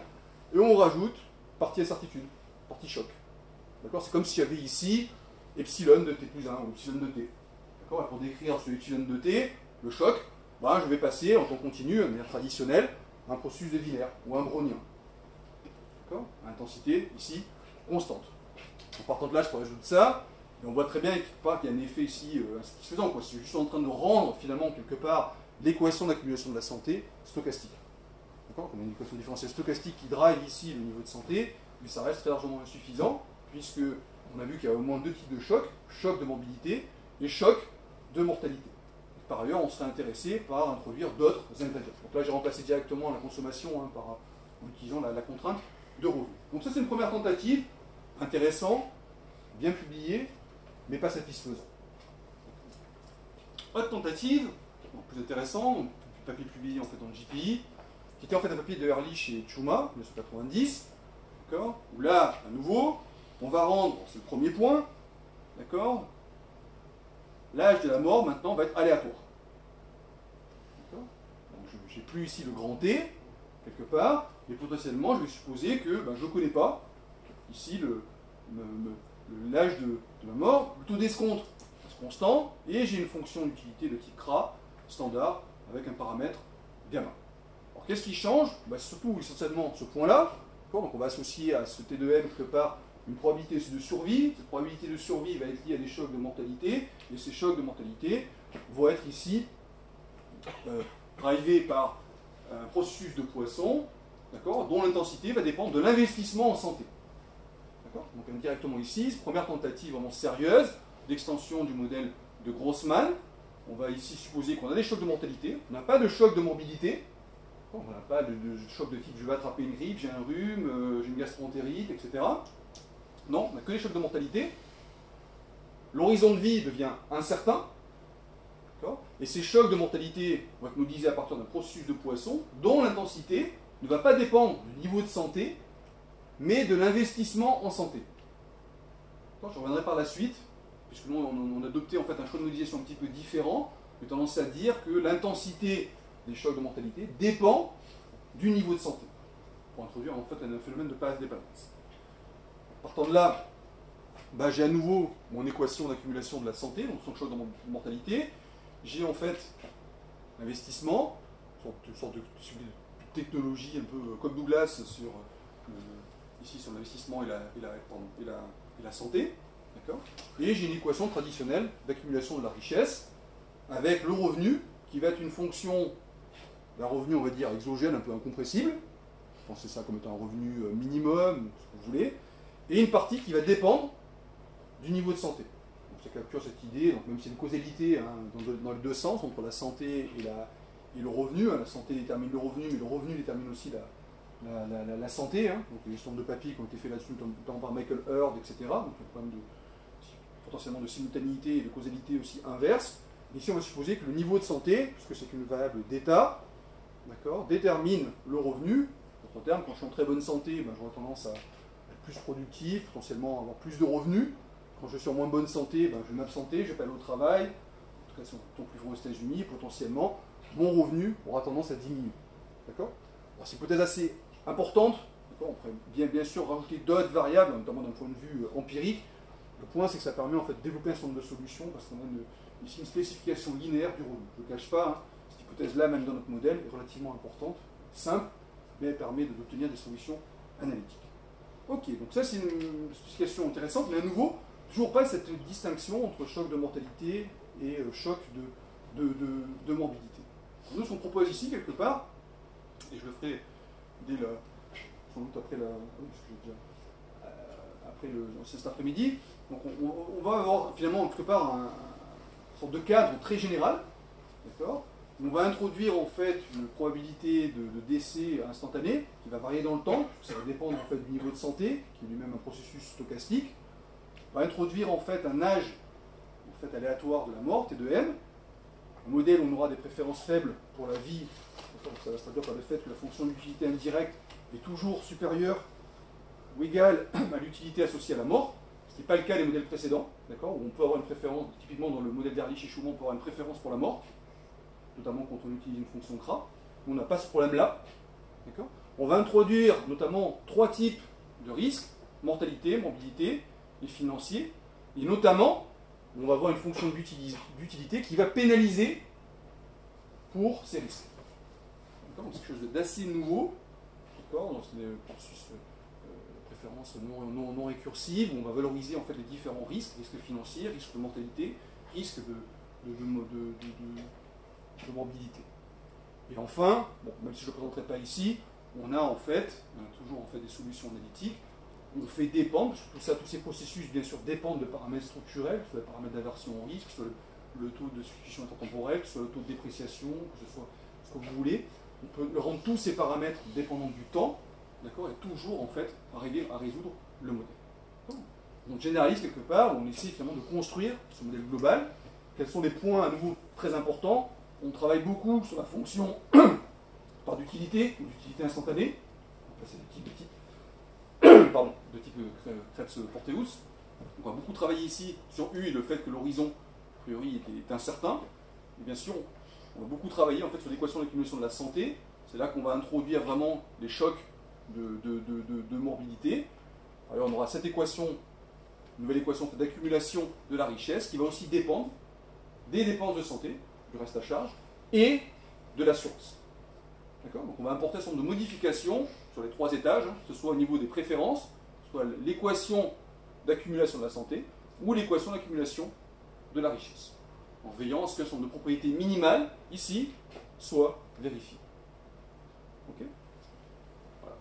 et on rajoute partie incertitude, partie choc. D'accord? C'est comme s'il y avait ici epsilon de t plus 1 ou epsilon de t. D'accord? Pour décrire ce epsilon de t, le choc, je vais passer en temps continu, de manière traditionnelle, un processus de Willer ou un brownien. D'accord? À intensité, ici, constante. En partant de là, je peux rajouter ça, et on voit très bien qu'il y a un effet ici insatisfaisant. C'est juste en train de rendre, finalement, quelque part, l'équation d'accumulation de la santé stochastique. D'accord? On a une équation différentielle stochastique qui drive ici le niveau de santé, mais ça reste très largement insuffisant, puisque on a vu qu'il y a au moins deux types de chocs, choc de morbidité et choc de mortalité. Par ailleurs, on serait intéressé par introduire d'autres ingrédients. Donc là, j'ai remplacé directement la consommation en utilisant la contrainte de revenu. Donc ça, c'est une première tentative, intéressant, bien publié, mais pas satisfaisant. Autre tentative, plus intéressant, un papier publié en fait dans le JPI, qui était en fait un papier de Ehrlich et Tchouma, 1990, d'accord, où là, à nouveau, on va rendre, c'est le premier point, d'accord, l'âge de la mort maintenant va être aléatoire. D'accord. Donc je n'ai plus ici le grand T, quelque part, mais potentiellement je vais supposer que je ne connais pas ici l'âge de la mort, le taux d'escompte reste constant, et j'ai une fonction d'utilité de type CRA, standard, avec un paramètre gamma. Alors qu'est-ce qui change? Surtout essentiellement ce point-là. Donc on va associer à ce T de M quelque part une probabilité de survie. Cette probabilité de survie va être liée à des chocs de mortalité, et ces chocs de mortalité vont être ici drivés par un processus de Poisson, dont l'intensité va dépendre de l'investissement en santé. Donc indirectement ici, première tentative vraiment sérieuse d'extension du modèle de Grossman. On va ici supposer qu'on a des chocs de mortalité, on n'a pas de choc de morbidité, on n'a pas de choc de type je vais attraper une grippe, j'ai un rhume, j'ai une gastroentérite, etc. Non, on n'a que des chocs de mortalité. L'horizon de vie devient incertain. Et ces chocs de mortalité vont être modélisés à partir d'un processus de Poisson dont l'intensité ne va pas dépendre du niveau de santé, mais de l'investissement en santé. Je reviendrai par la suite, puisque nous on a adopté en fait un choix de modélisation un petit peu différent. J'ai tendance à dire que l'intensité des chocs de mortalité dépend du niveau de santé, pour introduire en fait un phénomène de passe dépendance. Partant de là, j'ai à nouveau mon équation d'accumulation de la santé, donc son choc de mortalité. J'ai en fait l'investissement, une sorte de technologie un peu comme Douglas ici sur l'investissement et la santé. Et j'ai une équation traditionnelle d'accumulation de la richesse avec le revenu qui va être une fonction d'un revenu, on va dire, exogène, un peu incompressible. Pensez ça comme étant un revenu minimum, ce que vous voulez. Et une partie qui va dépendre du niveau de santé. Donc ça capture cette idée, donc même s'il y a une causalité dans les deux sens, entre la santé et le revenu. La santé détermine le revenu, mais le revenu détermine aussi la santé. Donc il y a des certain nombre de papiers qui ont été faits là-dessus, notamment par Michael Hurd, etc. Donc il y a un problème potentiellement de simultanéité et de causalité aussi inverse. Ici, on va supposer que le niveau de santé, puisque c'est une variable d'état, détermine le revenu. En d'autres termes, quand je suis en très bonne santé, j'aurai tendance à être plus productif, potentiellement avoir plus de revenus. Quand je suis en moins bonne santé, je vais m'absenter, je ne vais pas aller au travail. En tout cas, si on est plus fort aux États-Unis, potentiellement, mon revenu aura tendance à diminuer. D'accord ? C'est une hypothèse assez importante. On pourrait bien sûr rajouter d'autres variables, notamment d'un point de vue empirique. Le point, c'est que ça permet en fait de développer un certain nombre de solutions parce qu'on a ici une spécification linéaire du revenu. Je ne le cache pas, cette hypothèse-là, même dans notre modèle, est relativement importante, simple, mais elle permet d'obtenir des solutions analytiques. Ok, donc ça c'est une spécification intéressante, mais à nouveau, toujours pas cette distinction entre choc de mortalité et choc de morbidité. Nous, ce qu'on propose ici, quelque part, et je le ferai sans doute après cet après-midi, donc on va avoir finalement quelque part une sorte de cadre très général, d'accord ? On va introduire en fait une probabilité de décès instantané qui va varier dans le temps, ça va dépendre en fait du niveau de santé, qui est lui-même un processus stochastique. On va introduire en fait un âge en fait aléatoire de la mort, T2M. Au modèle, on aura des préférences faibles pour la vie, ça va se traduire par le fait que la fonction d'utilité indirecte est toujours supérieure ou égale à l'utilité associée à la mort, ce qui n'est pas le cas des modèles précédents, d'accord, où on peut avoir une préférence, typiquement dans le modèle d'Ehrlich et Schumann, on peut avoir une préférence pour la mort, notamment quand on utilise une fonction CRA. On n'a pas ce problème-là. On va introduire notamment 3 types de risques, mortalité, morbidité et financier, et notamment, on va avoir une fonction d'utilité qui va pénaliser pour ces risques. Donc c'est quelque chose d'assez nouveau, dans ce processus préférence non récursive, où on va valoriser en fait les différents risques financiers, risques de mortalité, risques de morbidité. Et enfin, même si je ne le présenterai pas ici, on a toujours des solutions analytiques. On fait dépendre, parce que tous ces processus bien sûr dépendent de paramètres structurels, que ce soit les paramètres d'aversion au risque, que ce soit le taux de substitution intertemporelle, que ce soit le taux de dépréciation, que ce soit ce que vous voulez. On peut rendre tous ces paramètres dépendants du temps, d'accord, et toujours en fait arriver à résoudre le modèle. On généralise quelque part, on essaie finalement de construire ce modèle global. Quels sont les points à nouveau très importants? On travaille beaucoup sur la fonction par d'utilité, ou d'utilité instantanée. C'est de type Krebs-Porteus. On va beaucoup travailler ici sur U et le fait que l'horizon, a priori, est incertain. Et bien sûr, on va beaucoup travailler en fait, sur l'équation d'accumulation de la santé. C'est là qu'on va introduire vraiment les chocs de morbidité. Alors on aura cette équation, une nouvelle équation d'accumulation de la richesse, qui va aussi dépendre des dépenses de santé, du reste à charge, et de l'assurance. D'accord ? Donc on va importer un certain nombre de modifications sur les 3 étages, que ce soit au niveau des préférences, que ce soit l'équation d'accumulation de la santé, ou l'équation d'accumulation de la richesse, en veillant à ce qu'un certain nombre de propriétés minimales, ici, soient vérifiées. Ok ? Voilà.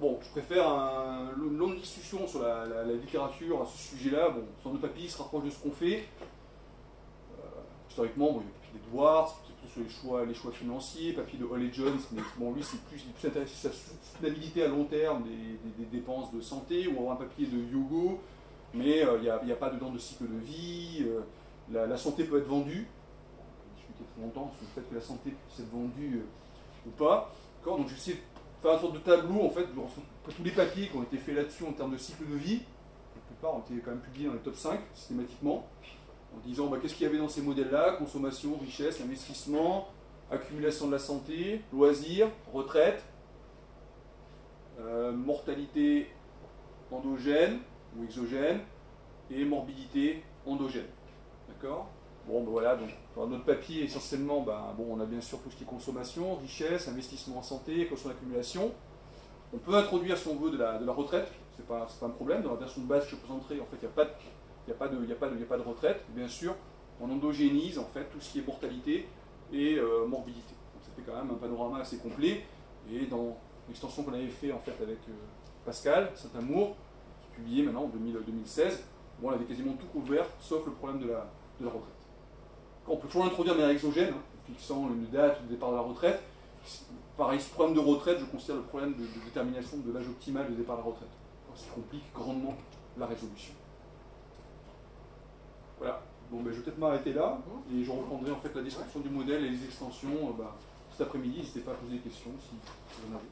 Bon, je préfère une longue discussion sur la littérature à ce sujet-là. Bon, sur nos papiers, se rapproche de ce qu'on fait. Historiquement, il y a le papier d'Edwards, c'est plus sur les choix financiers, papier de Hall et Jones, mais bon, lui, il est plus intéressé sur la soutenabilité à long terme des dépenses de santé, ou avoir un papier de Hugo, mais il n'y a pas dedans de cycle de vie, la santé peut être vendue. On a discuté très longtemps sur le fait que la santé puisse être vendue ou pas. Donc j'essaie faire une sorte de tableau, en fait, tous les papiers qui ont été faits là-dessus en termes de cycle de vie, la plupart ont été quand même publiés dans les top 5, systématiquement, en disant qu'est-ce qu'il y avait dans ces modèles-là, consommation, richesse, investissement, accumulation de la santé, loisirs, retraite, mortalité endogène ou exogène, et morbidité endogène. D'accord? Bon, ben voilà, donc dans notre papier, essentiellement, on a bien sûr tout ce qui est consommation, richesse, investissement en santé, caution d'accumulation. On peut introduire, si on veut, de la retraite, c'est pas un problème. Dans la version de base que je présenterai, en fait, il n'y a pas de retraite. Bien sûr, on endogénise en fait tout ce qui est mortalité et morbidité. Donc ça fait quand même un panorama assez complet. Et dans l'extension qu'on avait fait en fait avec Pascal Saint-Amour, publié maintenant en 2016, on avait quasiment tout couvert, sauf le problème de la retraite. On peut toujours l'introduire de manière exogène, en fixant une date de départ de la retraite. Pareil, ce problème de retraite, je considère le problème de détermination de l'âge optimal de départ de la retraite. Ce qui complique grandement la résolution. Voilà. Bon, je vais peut-être m'arrêter là, et je reprendrai en fait la description du modèle et les extensions cet après-midi. N'hésitez pas à poser des questions si vous en avez.